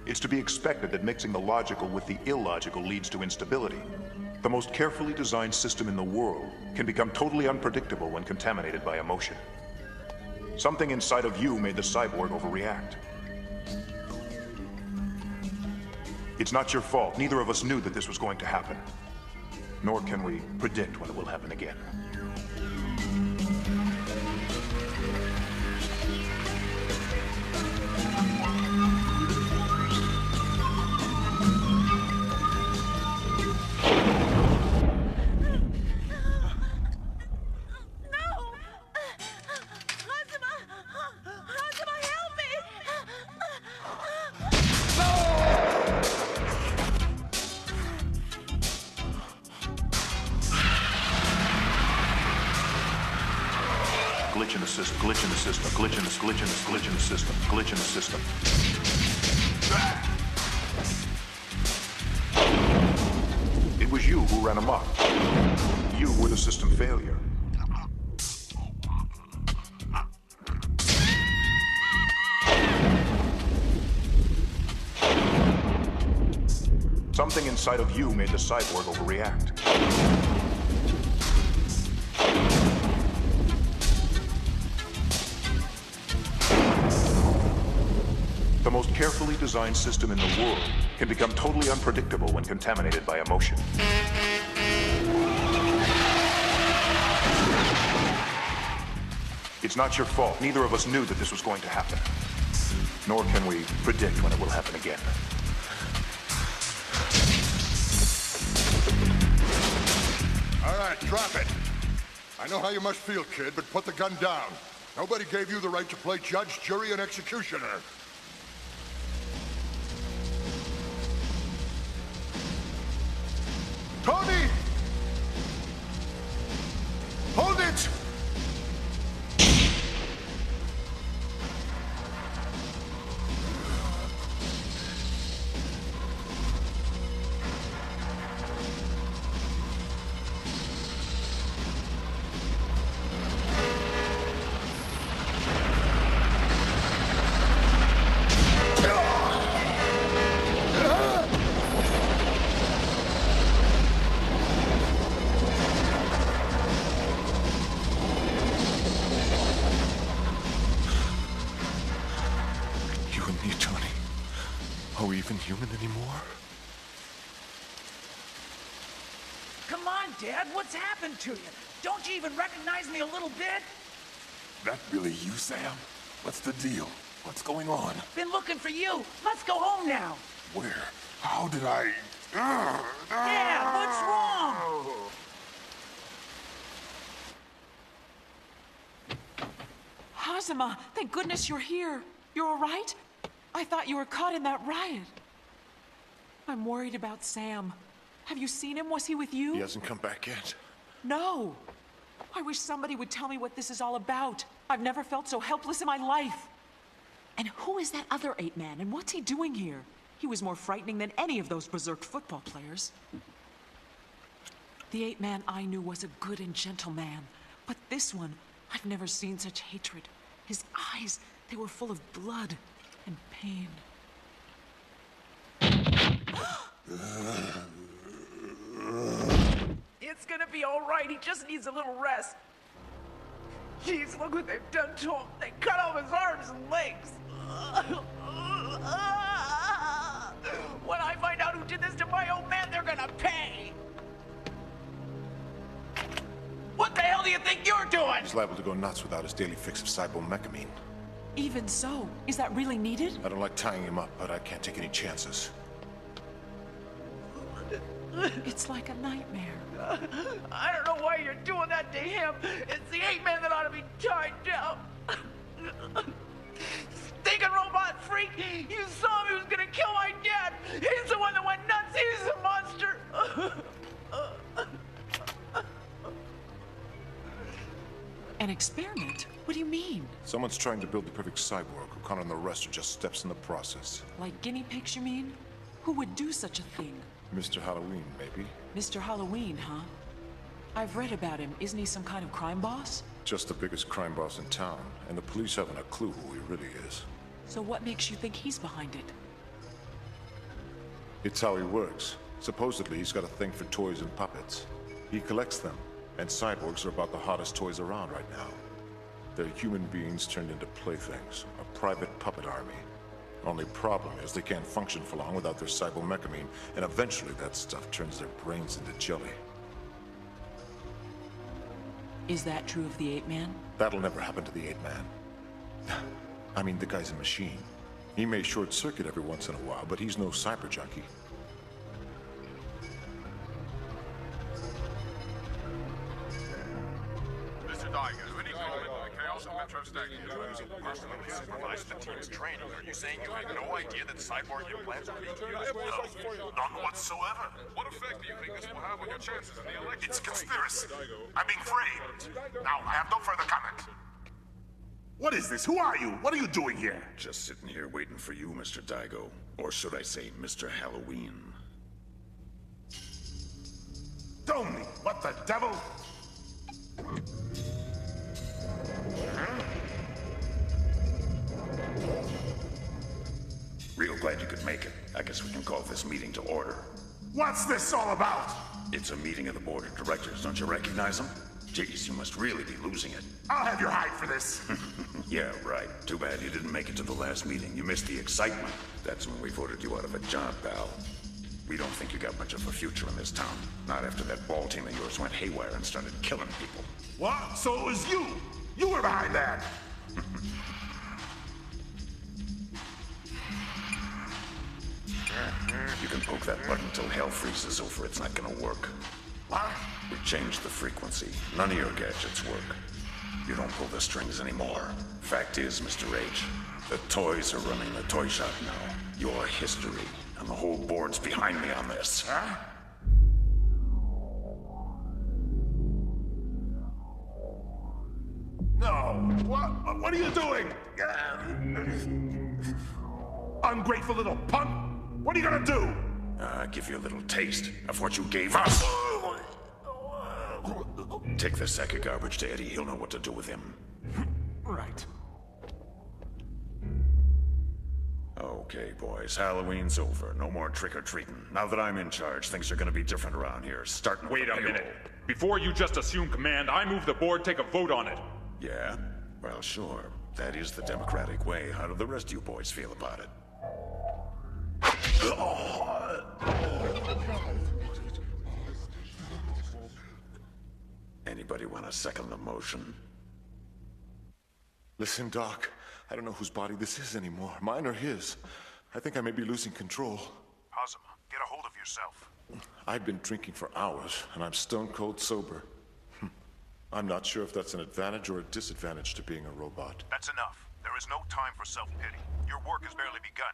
It's to be expected that mixing the logical with the illogical leads to instability. The most carefully designed system in the world can become totally unpredictable when contaminated by emotion. Something inside of you made the cyborg overreact. It's not your fault. Neither of us knew that this was going to happen. Nor can we predict when it will happen again. Glitch in the system, glitch in the system, glitch in the system, glitch in the system. It was you who ran amok. You were the system failure. Something inside of you made the cyborg overreact. The most carefully designed system in the world can become totally unpredictable when contaminated by emotion. It's not your fault. Neither of us knew that this was going to happen. Nor can we predict when it will happen again. All right, drop it. I know how you must feel, kid, but put the gun down. Nobody gave you the right to play judge, jury, and executioner. Tony! Hold it! Are we even human anymore? Come on, Dad, what's happened to you? Don't you even recognize me a little bit? That really you, Sam? What's the deal? What's going on? Been looking for you. Let's go home now. Where? How did I... Dad, what's wrong? Hazama, thank goodness you're here. You're all right? I thought you were caught in that riot. I'm worried about Sam. Have you seen him? Was he with you? He hasn't come back yet. No. I wish somebody would tell me what this is all about. I've never felt so helpless in my life. And who is that other ape man, and what's he doing here? He was more frightening than any of those berserk football players. The ape man I knew was a good and gentle man, but this one, I've never seen such hatred. His eyes, they were full of blood and pain. It's gonna be all right. He just needs a little rest. Jeez, look what they've done to him. They cut off his arms and legs. When I find out who did this to my old man, they're gonna pay. What the hell do you think you're doing? He's liable to go nuts without his daily fix of cybomecamine. Even so, is that really needed? I don't like tying him up, but I can't take any chances. It's like a nightmare. I don't know why you're doing that to him. It's the ape man that ought to be tied down. Thinking robot freak, you saw him, he was gonna kill my dad. He's the one that went nuts, he's a monster. An experiment? What do you mean? Someone's trying to build the perfect cyborg who can't, and the rest are just steps in the process. Like guinea pigs, you mean? Who would do such a thing? Mr. Halloween, maybe? Mr. Halloween, huh? I've read about him. Isn't he some kind of crime boss? Just the biggest crime boss in town, and the police haven't a clue who he really is. So what makes you think he's behind it? It's how he works. Supposedly, he's got a thing for toys and puppets. He collects them, and cyborgs are about the hottest toys around right now. They're human beings turned into playthings, a private puppet army. Only problem is they can't function for long without their cybomecamine, and eventually that stuff turns their brains into jelly. Is that true of the ape man? That'll never happen to the ape man. I mean, the guy's a machine. He may short-circuit every once in a while, but he's no cyber junkie. Mr. Daigo, any comment on the chaos and Metro Stadium? Personally supervised the team's training. Are you saying you had no idea that cyborg implants were being used? No, none whatsoever. What effect do you think this will have on your chances in the election? It's conspiracy. I'm being framed. Now, I have no further comment. What is this? Who are you? What are you doing here? Just sitting here waiting for you, Mr. Daigo. Or should I say, Mr. Halloween? Tony, what the devil? Real glad you could make it. I guess we can call this meeting to order. What's this all about? It's a meeting of the board of directors. Don't you recognize them? Jeez, you must really be losing it. I'll have your hide for this. Yeah, right. Too bad you didn't make it to the last meeting. You missed the excitement. That's when we voted you out of a job, pal. We don't think you got much of a future in this town. Not after that ball team of yours went haywire and started killing people. What? So it was you? You were behind that? You can poke that button till hell freezes over. It's not gonna work. What? We changed the frequency. None of your gadgets work. You don't pull the strings anymore. Fact is, Mr. H, the toys are running the toy shop now. Your history, and the whole board's behind me on this. Huh? No. What are you doing? Ungrateful little punk. What are you gonna do? Give you a little taste of what you gave us. Take this sack of garbage to Eddie. He'll know what to do with him. Right. Okay, boys. Halloween's over. No more trick-or-treating. Now that I'm in charge, things are gonna be different around here. Starting with Wait the a payroll. minute. Before you just assume command, I move the board take a vote on it. Yeah? Well, sure. That is the democratic way. How do the rest of you boys feel about it? Anybody want to second the motion? Listen, Doc, I don't know whose body this is anymore, mine or his. I think I may be losing control. Hazama, get a hold of yourself. I've been drinking for hours, and I'm stone cold sober. I'm not sure if that's an advantage or a disadvantage to being a robot. That's enough. There is no time for self-pity. Your work has barely begun.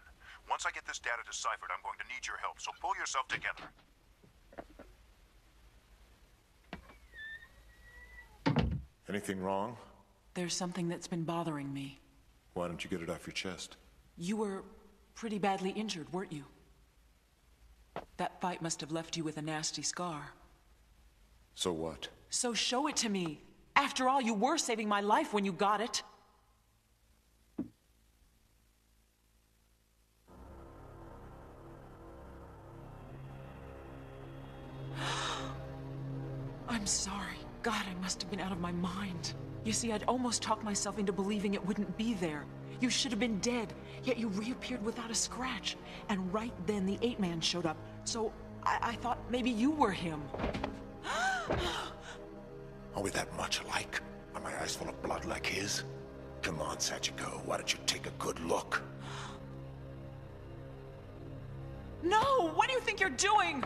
Once I get this data deciphered, I'm going to need your help, so pull yourself together. Anything wrong? There's something that's been bothering me. Why don't you get it off your chest? You were pretty badly injured, weren't you? That fight must have left you with a nasty scar. So what? So show it to me. After all, you were saving my life when you got it. I'm sorry. God, I must have been out of my mind. You see, I'd almost talked myself into believing it wouldn't be there. You should have been dead, yet you reappeared without a scratch. And right then, the 8-man showed up. So I thought maybe you were him. Are we that much alike? Are my eyes full of blood like his? Come on, Sachiko, why don't you take a good look? No! What do you think you're doing?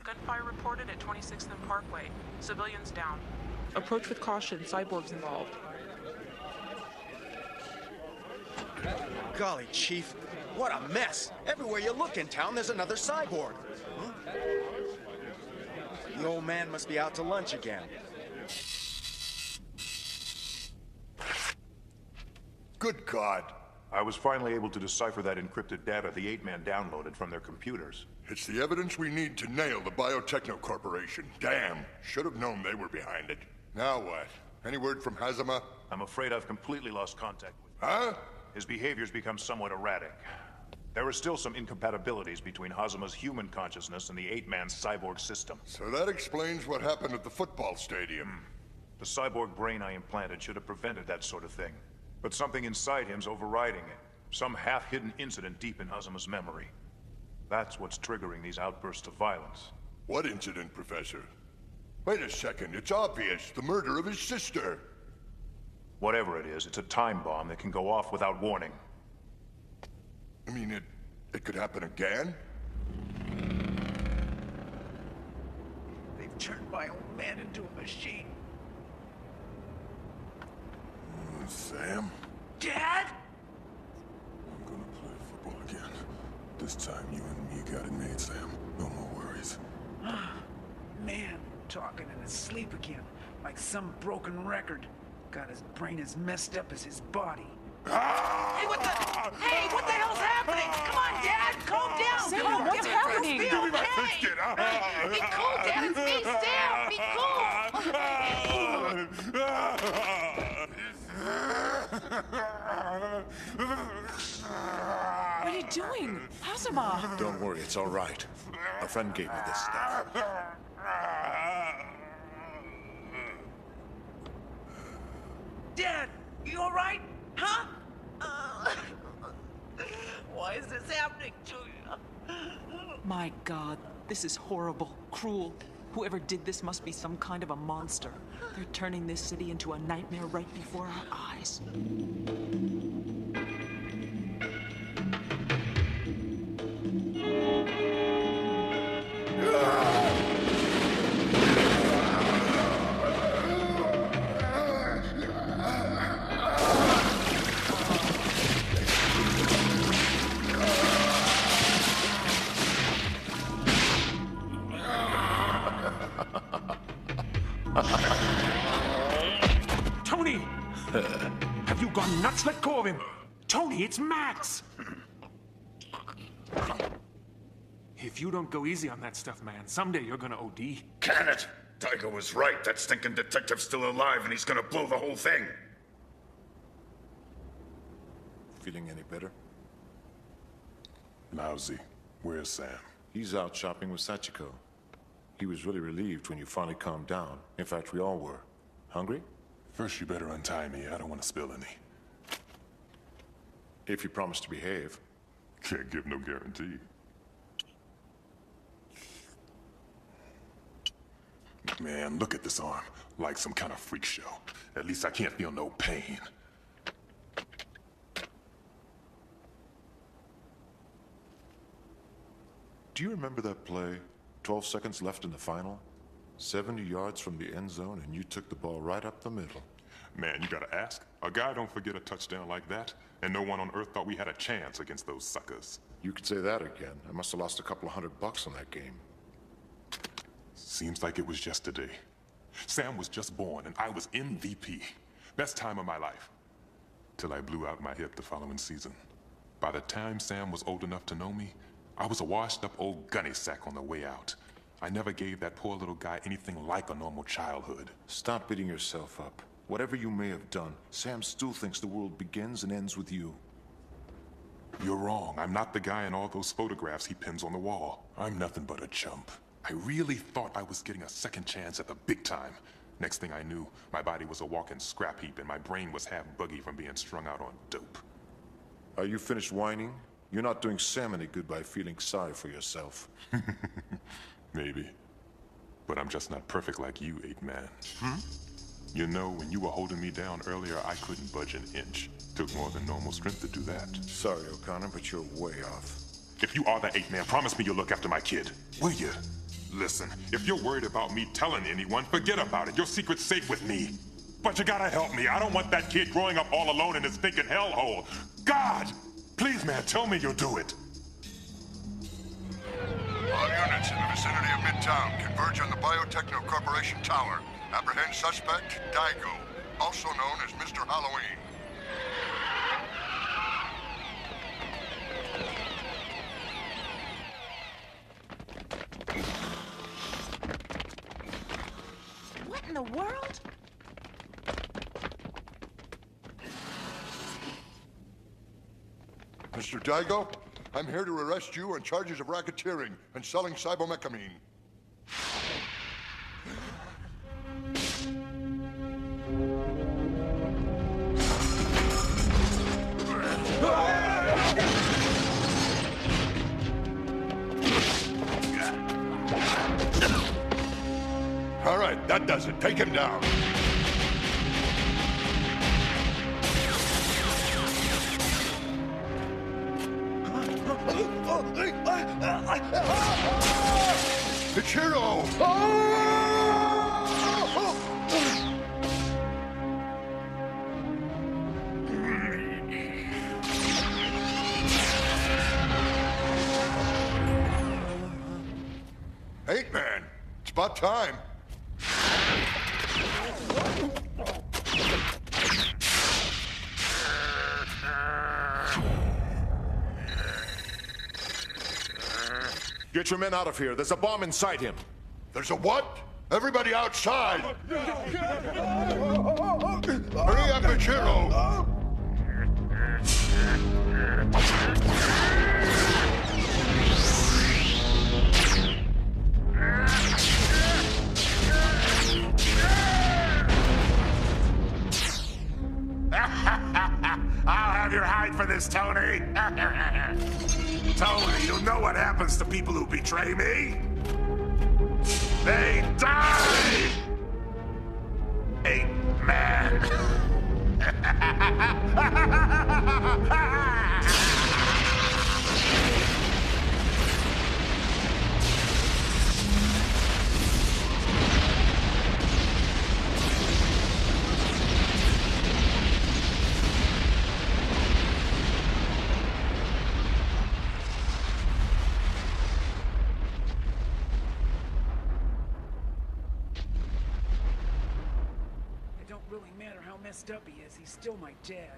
Gunfire reported at 26th and Parkway. Civilians down. Approach with caution. Cyborgs involved. Golly, Chief, what a mess. Everywhere you look in town, there's another cyborg. The old man must be out to lunch again. Good God. I was finally able to decipher that encrypted data the 8-man downloaded from their computers. It's the evidence we need to nail the Biotechno Corporation. Damn, should have known they were behind it. Now what? Any word from Hazama? I'm afraid I've completely lost contact with him. Huh? His behavior's become somewhat erratic. There are still some incompatibilities between Hazama's human consciousness and the 8-man cyborg system. So that explains what happened at the football stadium. The cyborg brain I implanted should have prevented that sort of thing. But something inside him's overriding it. Some half-hidden incident deep in Hazama's memory. That's what's triggering these outbursts of violence. What incident, Professor? Wait a second, it's obvious. The murder of his sister. Whatever it is, it's a time bomb that can go off without warning. I mean, it could happen again? They've turned my old man into a machine. Sam? Dad? I'm gonna play football again. This time you and me got it made, Sam. No more worries. Man, talking in his sleep again, like some broken record. Got his brain as messed up as his body. Hey, what the hell's happening? Come on, Dad, calm down. Sam, what's happening? Give me my fish, kid. Be cool, Dad. It's me, Sam. Be What are you doing? Hazama! Don't worry, it's all right. A friend gave me this stuff. Dad, you all right? Huh? Why is this happening to you? My God, this is horrible, cruel. Whoever did this must be some kind of a monster. They're turning this city into a nightmare right before our eyes. Tony! Have you gone nuts? Let go of him! Tony, it's Max! If you don't go easy on that stuff, man, someday you're gonna OD. Can it? Tiger was right. That stinking detective's still alive, and he's gonna blow the whole thing. Feeling any better? Lousy. Where's Sam? He's out shopping with Sachiko. He was really relieved when you finally calmed down. In fact, we all were. Hungry? First, you better untie me. I don't want to spill any. If you promise to behave. Can't give no guarantee. Man, look at this arm. Like some kind of freak show. At least I can't feel no pain. Do you remember that play? 12 seconds left in the final? 70 yards from the end zone, and you took the ball right up the middle. Man, you gotta ask. A guy don't forget a touchdown like that, and no one on earth thought we had a chance against those suckers. You could say that again. I must have lost a couple of $100 on that game. Seems like it was yesterday. Sam was just born, and I was MVP. Best time of my life. Till I blew out my hip the following season. By the time Sam was old enough to know me, I was a washed-up old gunny sack on the way out. I never gave that poor little guy anything like a normal childhood. Stop beating yourself up. Whatever you may have done, Sam still thinks the world begins and ends with you. You're wrong. I'm not the guy in all those photographs he pins on the wall. I'm nothing but a chump. I really thought I was getting a second chance at the big time. Next thing I knew, my body was a walking scrap heap and my brain was half buggy from being strung out on dope. Are you finished whining? You're not doing Sam any good by feeling sorry for yourself. Maybe. But I'm just not perfect like you, 8-Man. You know, when you were holding me down earlier, I couldn't budge an inch. Took more than normal strength to do that. Sorry, O'Connor, but you're way off. If you are the 8-Man, promise me you'll look after my kid. Will you? Listen, if you're worried about me telling anyone, forget about it. Your secret's safe with me. But you gotta help me. I don't want that kid growing up all alone in his stinking hellhole. God! Please, man, tell me you'll do it. All units in the vicinity of Midtown converge on the Biotechno Corporation Tower. Apprehend suspect, Daigo, also known as Mr. Halloween. What in the world? Mr. Daigo, I'm here to arrest you on charges of racketeering and selling cybermechamine. All right, that does it. Take him down. Ichiro! Man, it's about time. Get your men out of here. There's a bomb inside him. There's a what? Everybody outside! Hurry up, Ichiro! I'll have your hide for this, Tony. Tony, you know what happens to people who betray me? They die! 8-Man. really matter how messed up he is, he's still my dad.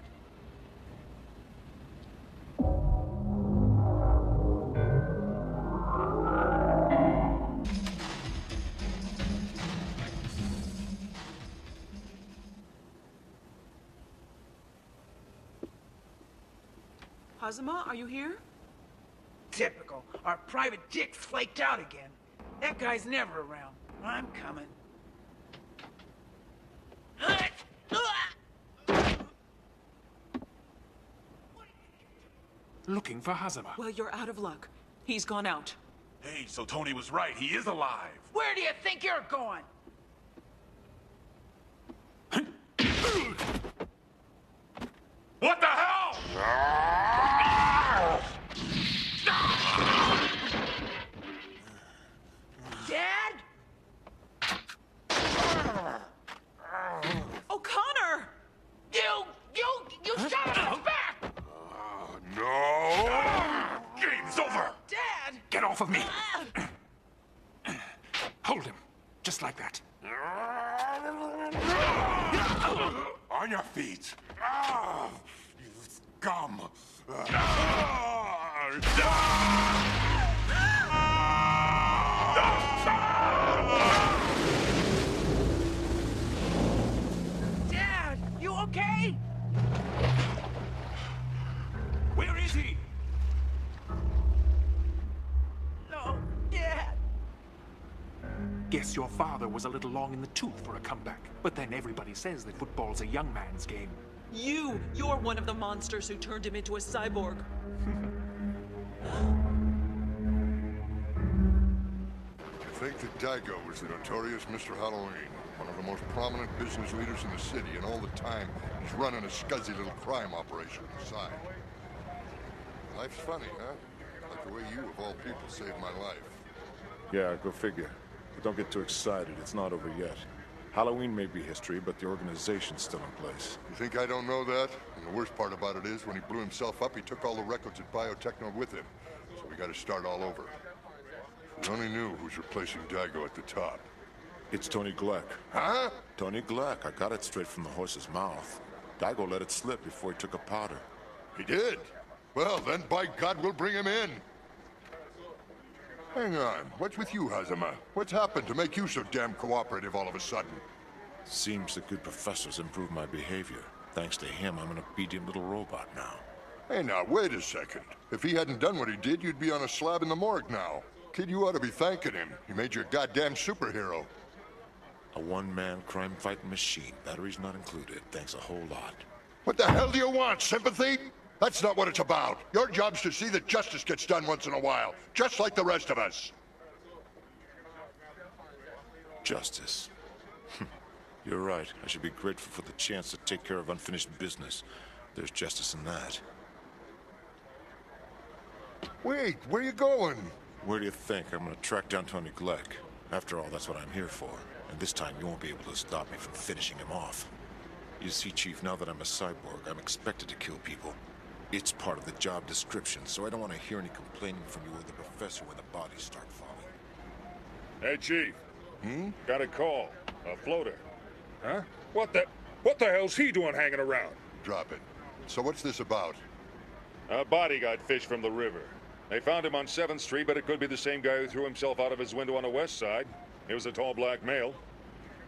Hazama, are you here? Typical. Our private dick's flaked out again. That guy's never around. I'm coming. Looking for Hazama. Well, you're out of luck. He's gone out. Hey, so Tony was right. He is alive. Where do you think you're going? What the hell? Dad? O'Connor! You shot him in the back! No! Game's over! Dad! Get off of me! Hold him. Just like that. On your feet! You scum! Dad! You okay? Where is he? No, Dad! Guess your father was a little long in the tooth for a comeback. But then everybody says that football's a young man's game. You're one of the monsters who turned him into a cyborg. I think that Daigo was the notorious Mr. Halloween, one of the most prominent business leaders in the city, and all the time he's running a scuzzy little crime operation on the side. Life's funny, huh? Like the way you, of all people, saved my life. Yeah, go figure. But don't get too excited. It's not over yet. Halloween may be history, but the organization's still in place. You think I don't know that? And the worst part about it is, when he blew himself up, he took all the records at Biotechno with him. So we gotta start all over. If we only knew who's replacing Daigo at the top. It's Tony Gleck. Huh? Tony Gleck. I got it straight from the horse's mouth. Daigo let it slip before he took a powder. He did? Well, then, by God, we'll bring him in. Hang on. What's with you, Hazama? What's happened to make you so damn cooperative all of a sudden? Seems the good professor's improved my behavior. Thanks to him, I'm an obedient little robot now. Hey, now, wait a second. If he hadn't done what he did, you'd be on a slab in the morgue now. Kid, you ought to be thanking him. He made you a goddamn superhero. A one-man crime-fighting machine. Batteries not included. Thanks a whole lot. What the hell do you want? Sympathy? That's not what it's about. Your job's to see that justice gets done once in a while, just like the rest of us. Justice. You're right. I should be grateful for the chance to take care of unfinished business. There's justice in that. Wait, where you going? Where do you think? I'm gonna track down Tony Gleck. After all, that's what I'm here for. And this time you won't be able to stop me from finishing him off. You see, Chief, now that I'm a cyborg, I'm expected to kill people. It's part of the job description, so I don't want to hear any complaining from you or the professor when the bodies start falling. Hey, Chief. Got a call. A floater. Huh? What the hell's he doing hanging around? Drop it. So what's this about? A body got fished from the river. They found him on 7th Street, but it could be the same guy who threw himself out of his window on the west side. He was a tall black male.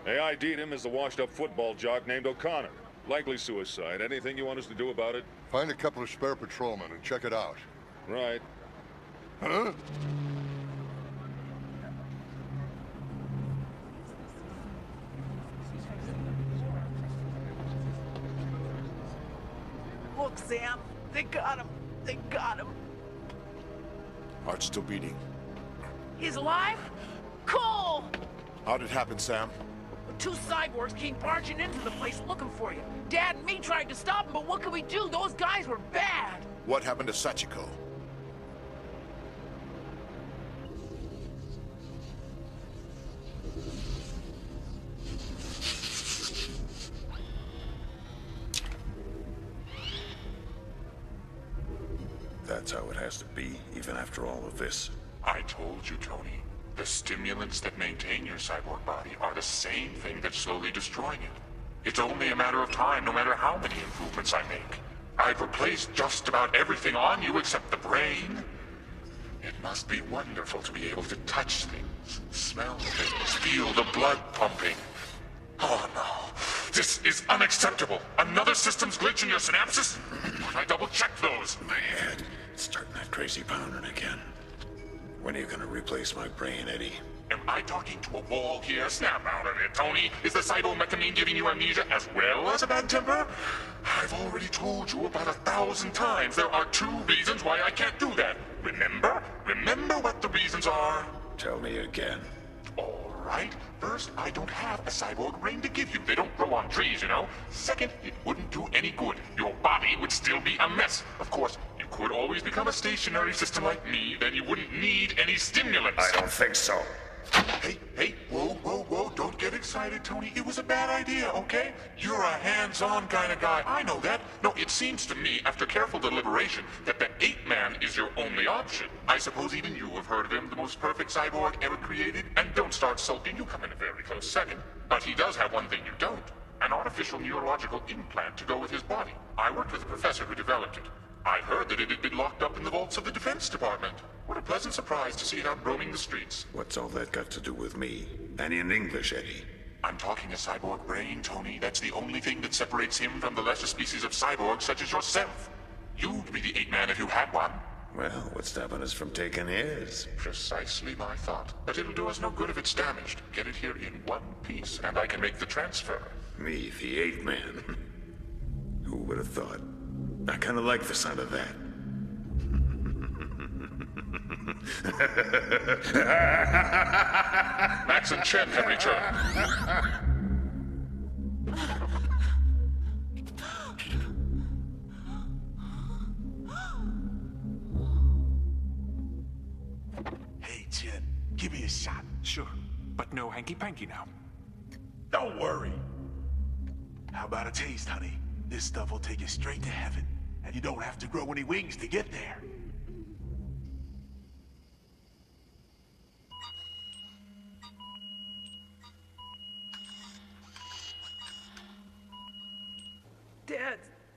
They ID'd him as the washed-up football jock named O'Connor. Likely suicide. Anything you want us to do about it? Find a couple of spare patrolmen and check it out. Right. Huh? Look, Sam. They got him. They got him. Heart's still beating. He's alive? Cool! How'd it happen, Sam? Two cyborgs came barging into the place looking for you. Dad and me tried to stop them, but what could we do? Those guys were bad. What happened to Sachiko? That's how it has to be, even after all of this. I told you, Tony. The stimulants that maintain your cyborg body are the same thing that's slowly destroying it. It's only a matter of time, no matter how many improvements I make. I've replaced just about everything on you except the brain. It must be wonderful to be able to touch things, smell things, feel the blood pumping. Oh no, this is unacceptable. Another systems glitch in your synapses? Can I double check those? My head, it's starting that crazy pounding again. When are you gonna replace my brain, Eddie? Am I talking to a wall here? Snap out of it, Tony. Is the cybomechamine giving you amnesia as well as a bad temper? I've already told you about 1,000 times there are 2 reasons why I can't do that. Remember? Remember what the reasons are? Tell me again. All right. First, I don't have a cyborg brain to give you. They don't grow on trees, you know. Second, it wouldn't do any good. Your body would still be a mess. Of course, you could always become a stationary system like me. Then you wouldn't need any stimulants. I don't think so. Hey, whoa, don't get excited, Tony. It was a bad idea, okay? You're a hands-on kind of guy. I know that. No, it seems to me, after careful deliberation, that the ape-man is your only option. I suppose even you have heard of him, the most perfect cyborg ever created. And don't start sulking, you come in a very close second. But he does have one thing you don't. An artificial neurological implant to go with his body. I worked with a professor who developed it. I heard that it had been locked up in the vaults of the Defense Department. What a pleasant surprise to see it out roaming the streets. What's all that got to do with me? And in English, Eddie? I'm talking a cyborg brain, Tony. That's the only thing that separates him from the lesser species of cyborgs such as yourself. You'd be the ape-man if you had one. Well, what's stopping us from taking his? Precisely my thought. But it'll do us no good if it's damaged. Get it here in one piece, and I can make the transfer. Me, the ape-man? Who would have thought? I kind of like the sound of that. Max and Chen have returned. Hey, Chen, give me a shot. Sure, but no hanky-panky now. Don't worry. How about a taste, honey? This stuff will take you straight to heaven, and you don't have to grow any wings to get there.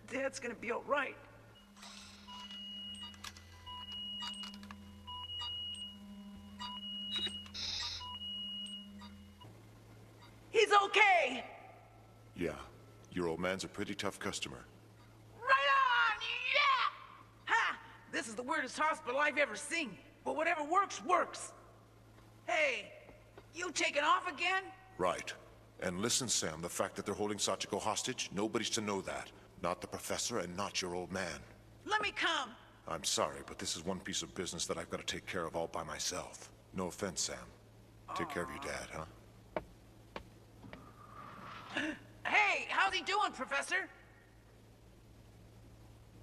Dad's gonna be all right. He's okay! Yeah, your old man's a pretty tough customer. Right on! Yeah! Ha! This is the weirdest hospital I've ever seen. But whatever works, works. Hey, you taking off again? Right. And listen, Sam, the fact that they're holding Sachiko hostage, nobody's to know that. Not the professor and not your old man. Let me come. I'm sorry, but this is one piece of business that I've got to take care of all by myself. No offense, Sam. Take care of your dad, huh? Hey, how's he doing, Professor?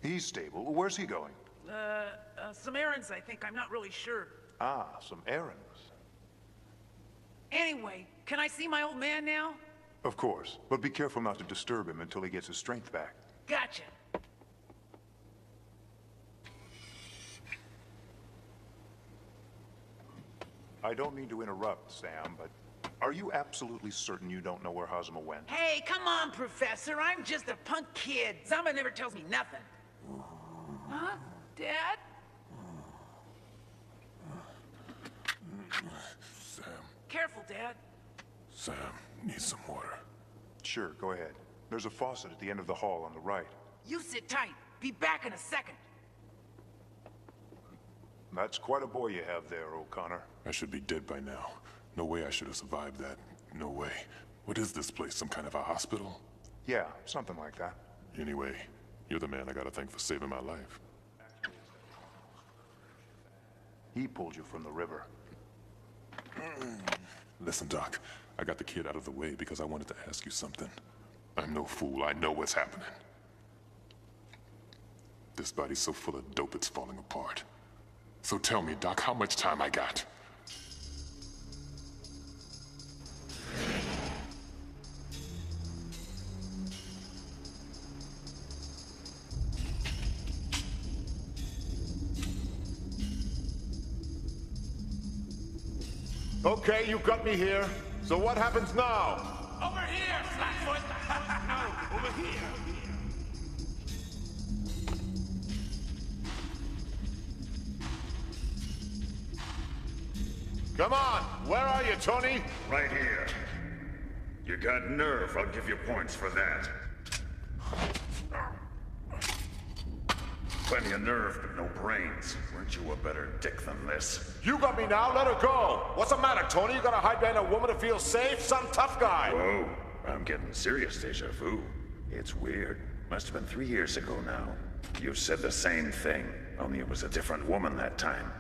He's stable. Where's he going? Some errands, I think. I'm not really sure. Ah, some errands. Anyway, can I see my old man now? Of course, but be careful not to disturb him until he gets his strength back. Gotcha. I don't mean to interrupt, Sam, but are you absolutely certain you don't know where Hosma went? Hey, come on, Professor. I'm just a punk kid. Zama never tells me nothing. Huh? Dad? Sam. Careful, Dad. Sam, need some water. Sure, go ahead. There's a faucet at the end of the hall on the right. You sit tight. Be back in a second. That's quite a boy you have there, O'Connor. I should be dead by now. No way I should have survived that. No way. What is this place, some kind of a hospital? Yeah, something like that. Anyway, you're the man I gotta thank for saving my life. He pulled you from the river. Listen, Doc, I got the kid out of the way because I wanted to ask you something. I'm no fool. I know what's happening. This body's so full of dope it's falling apart. So tell me, Doc, how much time I got? Okay, you got me here. So what happens now? Over here, Flatfoot! No, over here. Come on, where are you, Tony? Right here. You got nerve, I'll give you points for that. Plenty of nerve, but no brains. Weren't you a better dick than this? You got me now, let her go! What's the matter, Tony? You gonna hide behind a woman to feel safe? Some tough guy! Whoa, I'm getting serious deja vu. It's weird. Must have been 3 years ago now. You said the same thing, only it was a different woman that time.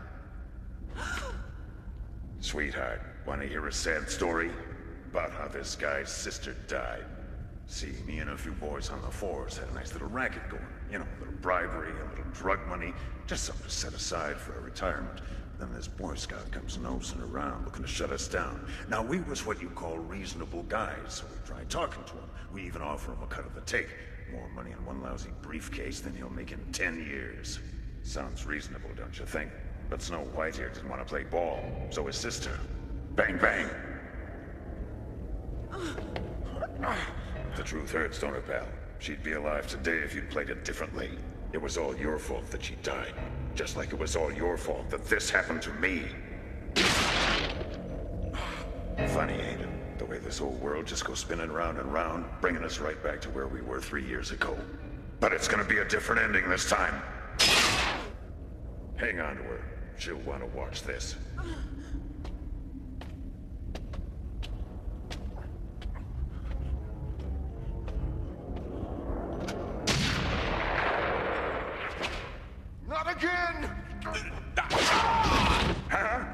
Sweetheart, want to hear a sad story? About how this guy's sister died. See, me and a few boys on the force had a nice little racket going. You know, a little bribery, a little drug money, just something to set aside for a retirement. Then this Boy Scout comes nosing around, looking to shut us down. Now, we was what you call reasonable guys, so we tried talking to him. We even offer him a cut of the take. More money in one lousy briefcase than he'll make in 10 years. Sounds reasonable, don't you think? But Snow White here didn't want to play ball, so his sister. Bang, bang. The truth hurts, don't it, pal? She'd be alive today if you'd played it differently. It was all your fault that she died. Just like it was all your fault that this happened to me. Funny, ain't it? The way this whole world just goes spinning round and round, bringing us right back to where we were 3 years ago. But it's gonna be a different ending this time. Hang on to her. She'll want to watch this. Not again! Huh?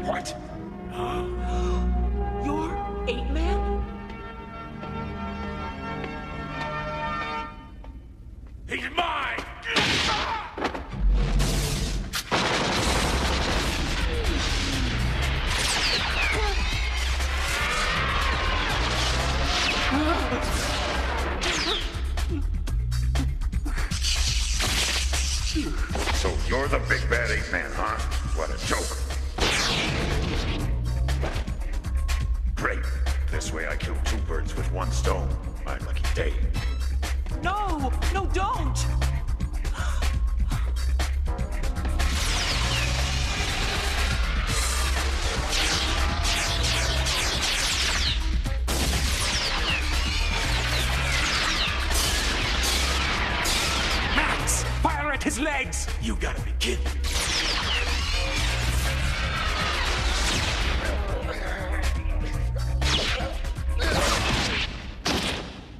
What? You're 8-Man? He's mine! So you're the big bad 8-Man, huh? What a joke. Great. This way I kill 2 birds with 1 stone. My lucky day. No! No, don't! Max! Fire at his legs! You gotta be kidding.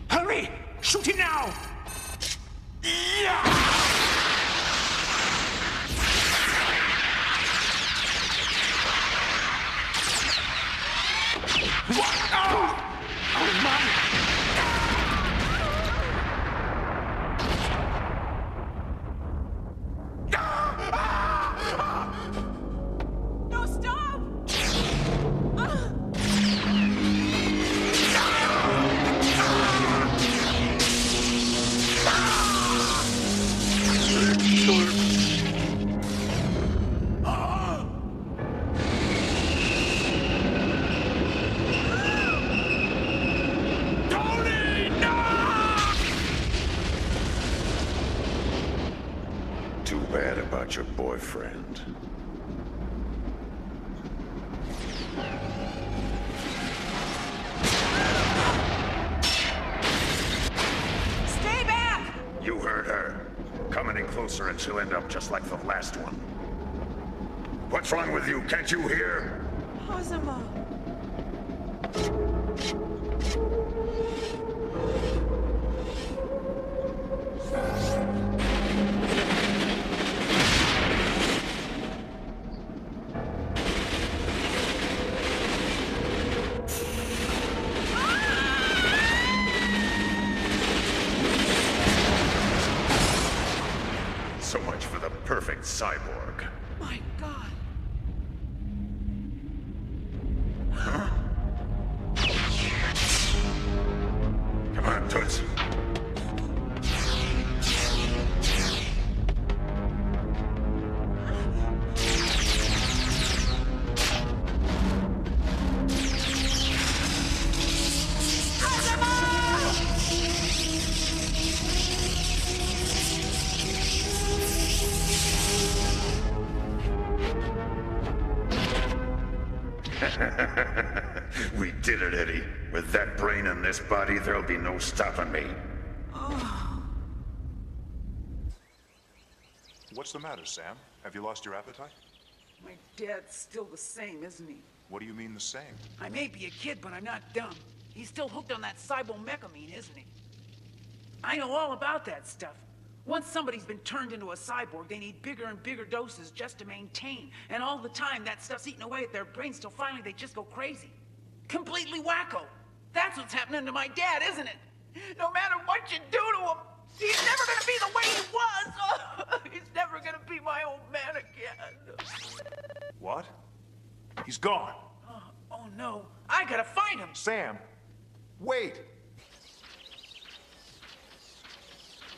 Hurry! Shoot him now! What? Oh, my! No, stop! Too bad about your boyfriend. Stay back! You heard her. Come any closer and she'll end up just like the last one. What's wrong with you? Can't you hear? Hazama. So much for the perfect cyborg. My God. Huh? We did it, Eddie. With that brain in this body, there'll be no stopping me. What's the matter, Sam? Have you lost your appetite? My dad's still the same, isn't he? What do you mean the same? I may be a kid, but I'm not dumb. He's still hooked on that cybomecamine, isn't he? I know all about that stuff. Once somebody's been turned into a cyborg, they need bigger and bigger doses just to maintain. And all the time, that stuff's eating away at their brains till finally they just go crazy. Completely wacko. That's what's happening to my dad, isn't it? No matter what you do to him, he's never gonna be the way he was. Oh, he's never gonna be my old man again. What? He's gone. Oh no, I gotta find him. Sam, wait.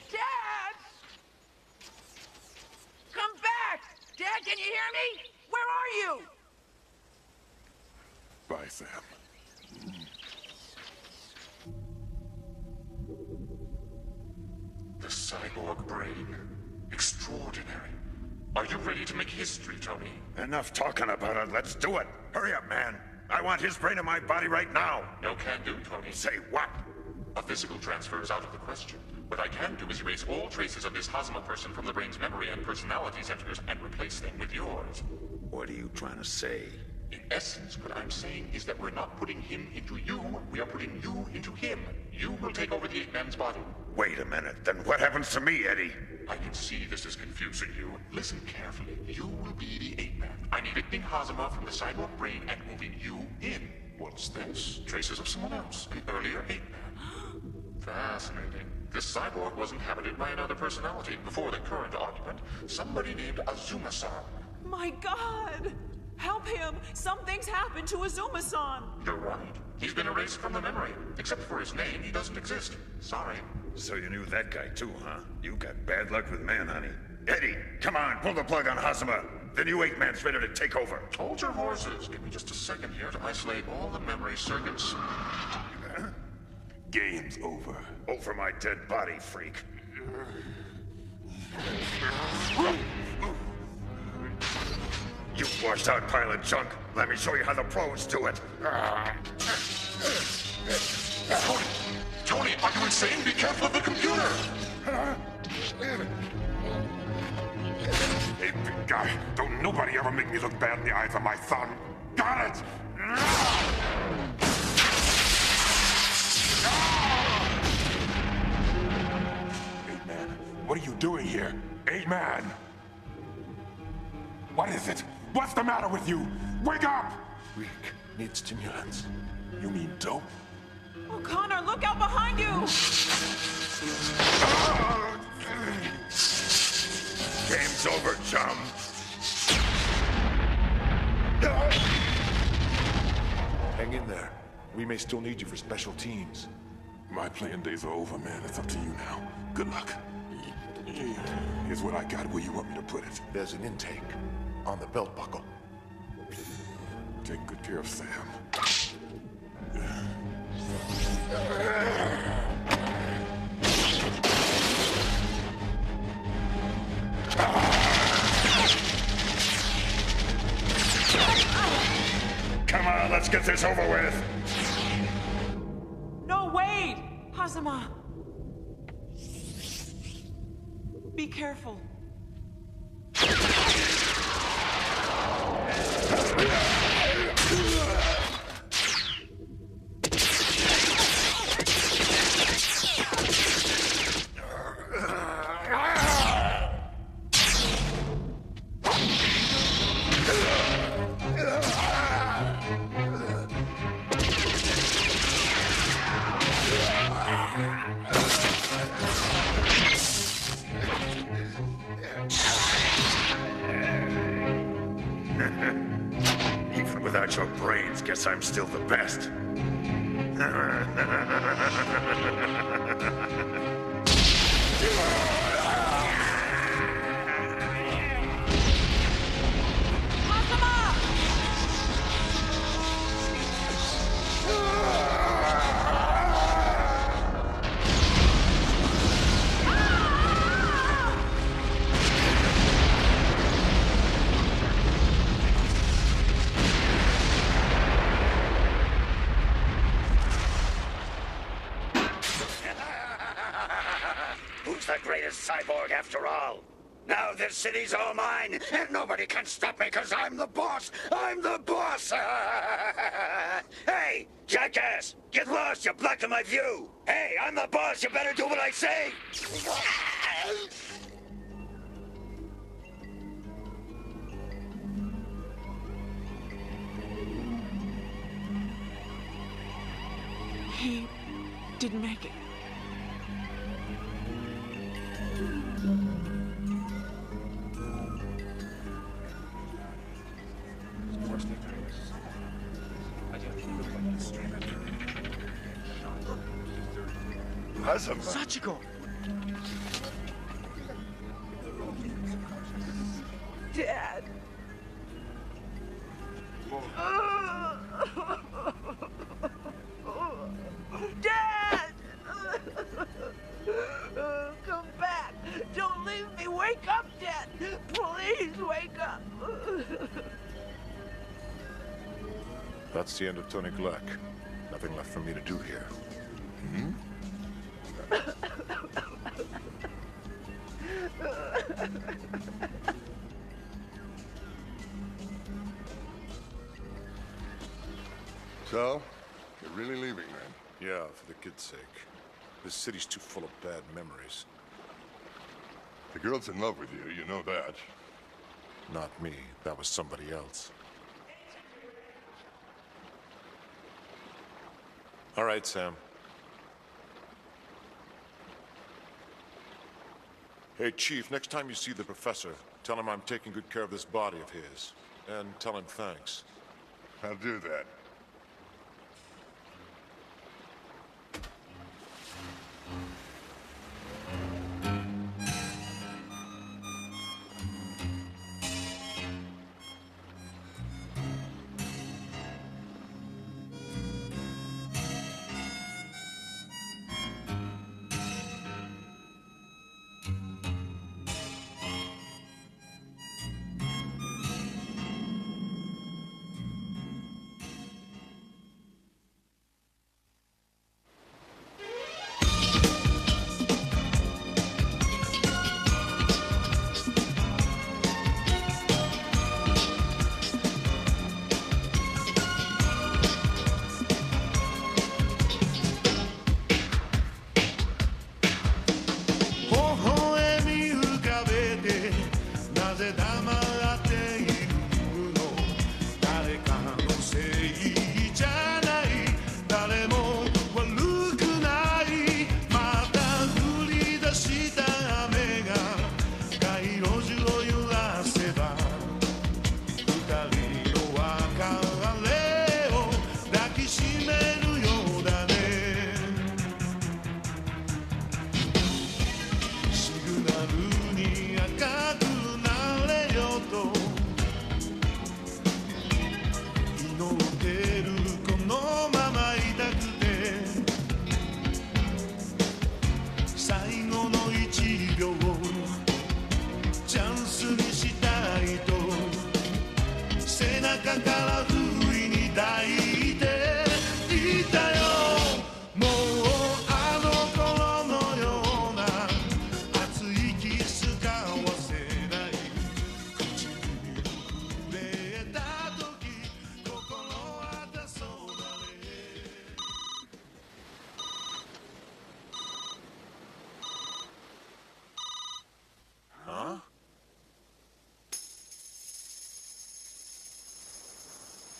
Dad! Come back! Dad, can you hear me? Where are you? Bye, Sam. The cyborg brain. Extraordinary. Are you ready to make history, Tony? Enough talking about it. Let's do it. Hurry up, man. I want his brain in my body right now. No can do, Tony. Say what? A physical transfer is out of the question. What I can do is erase all traces of this Hosmer person from the brain's memory and personality centers and replace them with yours. What are you trying to say? In essence, what I'm saying is that we're not putting him into you, we are putting you into him. You will take over the ape-man's body. Wait a minute, then what happens to me, Eddie? I can see this is confusing you. Listen carefully. You will be the ape-man. I'm evicting Hosmer from the cyborg brain and moving you in. What's this? Traces of someone else, an earlier ape-man. Fascinating. This cyborg was inhabited by another personality before the current occupant, somebody named Azuma-san. My God! Help him! Something's happened to Azuma-san! You're right. He's been erased from the memory. Except for his name, he doesn't exist. Sorry. So you knew that guy too, huh? You got bad luck with man, honey. Eddie, come on, pull the plug on Hosmer. The new ape-man's ready to take over. Hold your horses. Give me just a second here to isolate all the memory circuits. Game's over. Over my dead body, freak. You washed out pile of junk. Let me show you how the pros do it. Tony, are you insane? Be careful of the computer! Hey, big guy, don't nobody ever make me look bad in the eyes of my son. Got it? Hey, man, what are you doing here? Hey, man! What is it? What's the matter with you? Wake up! Weak. Need stimulants. You mean dope? Oh, Connor, look out behind you! Game's over, chum. Hang in there. We may still need you for special teams. My playing days are over, man. It's up to you now. Good luck. Here's what I got. Where you want me to put it? There's an intake on the belt buckle. Take good care of Sam. Come on, let's get this over with. No, wait! Hazama! Be careful. Even without your brains, guess I'm still the best. the greatest cyborg after all. Now this city's all mine, and nobody can stop me because I'm the boss! I'm the boss! Hey, jackass! Get lost, you're blocking my view! Hey, I'm the boss, you better do what I say! He didn't make it. Sachiko! Dad! Dad! Come back! Don't leave me! Wake up, Dad! Please wake up! That's the end of Tony Gleck. Nothing left for me to do here. Hmm? So, you're really leaving then? Yeah, for the kid's sake. This city's too full of bad memories. The girl's in love with you, you know that. Not me. That was somebody else. All right, Sam. Hey, Chief, next time you see the professor, tell him I'm taking good care of this body of his. And tell him thanks. I'll do that.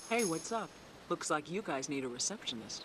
Hey, what's up? Looks like you guys need a receptionist.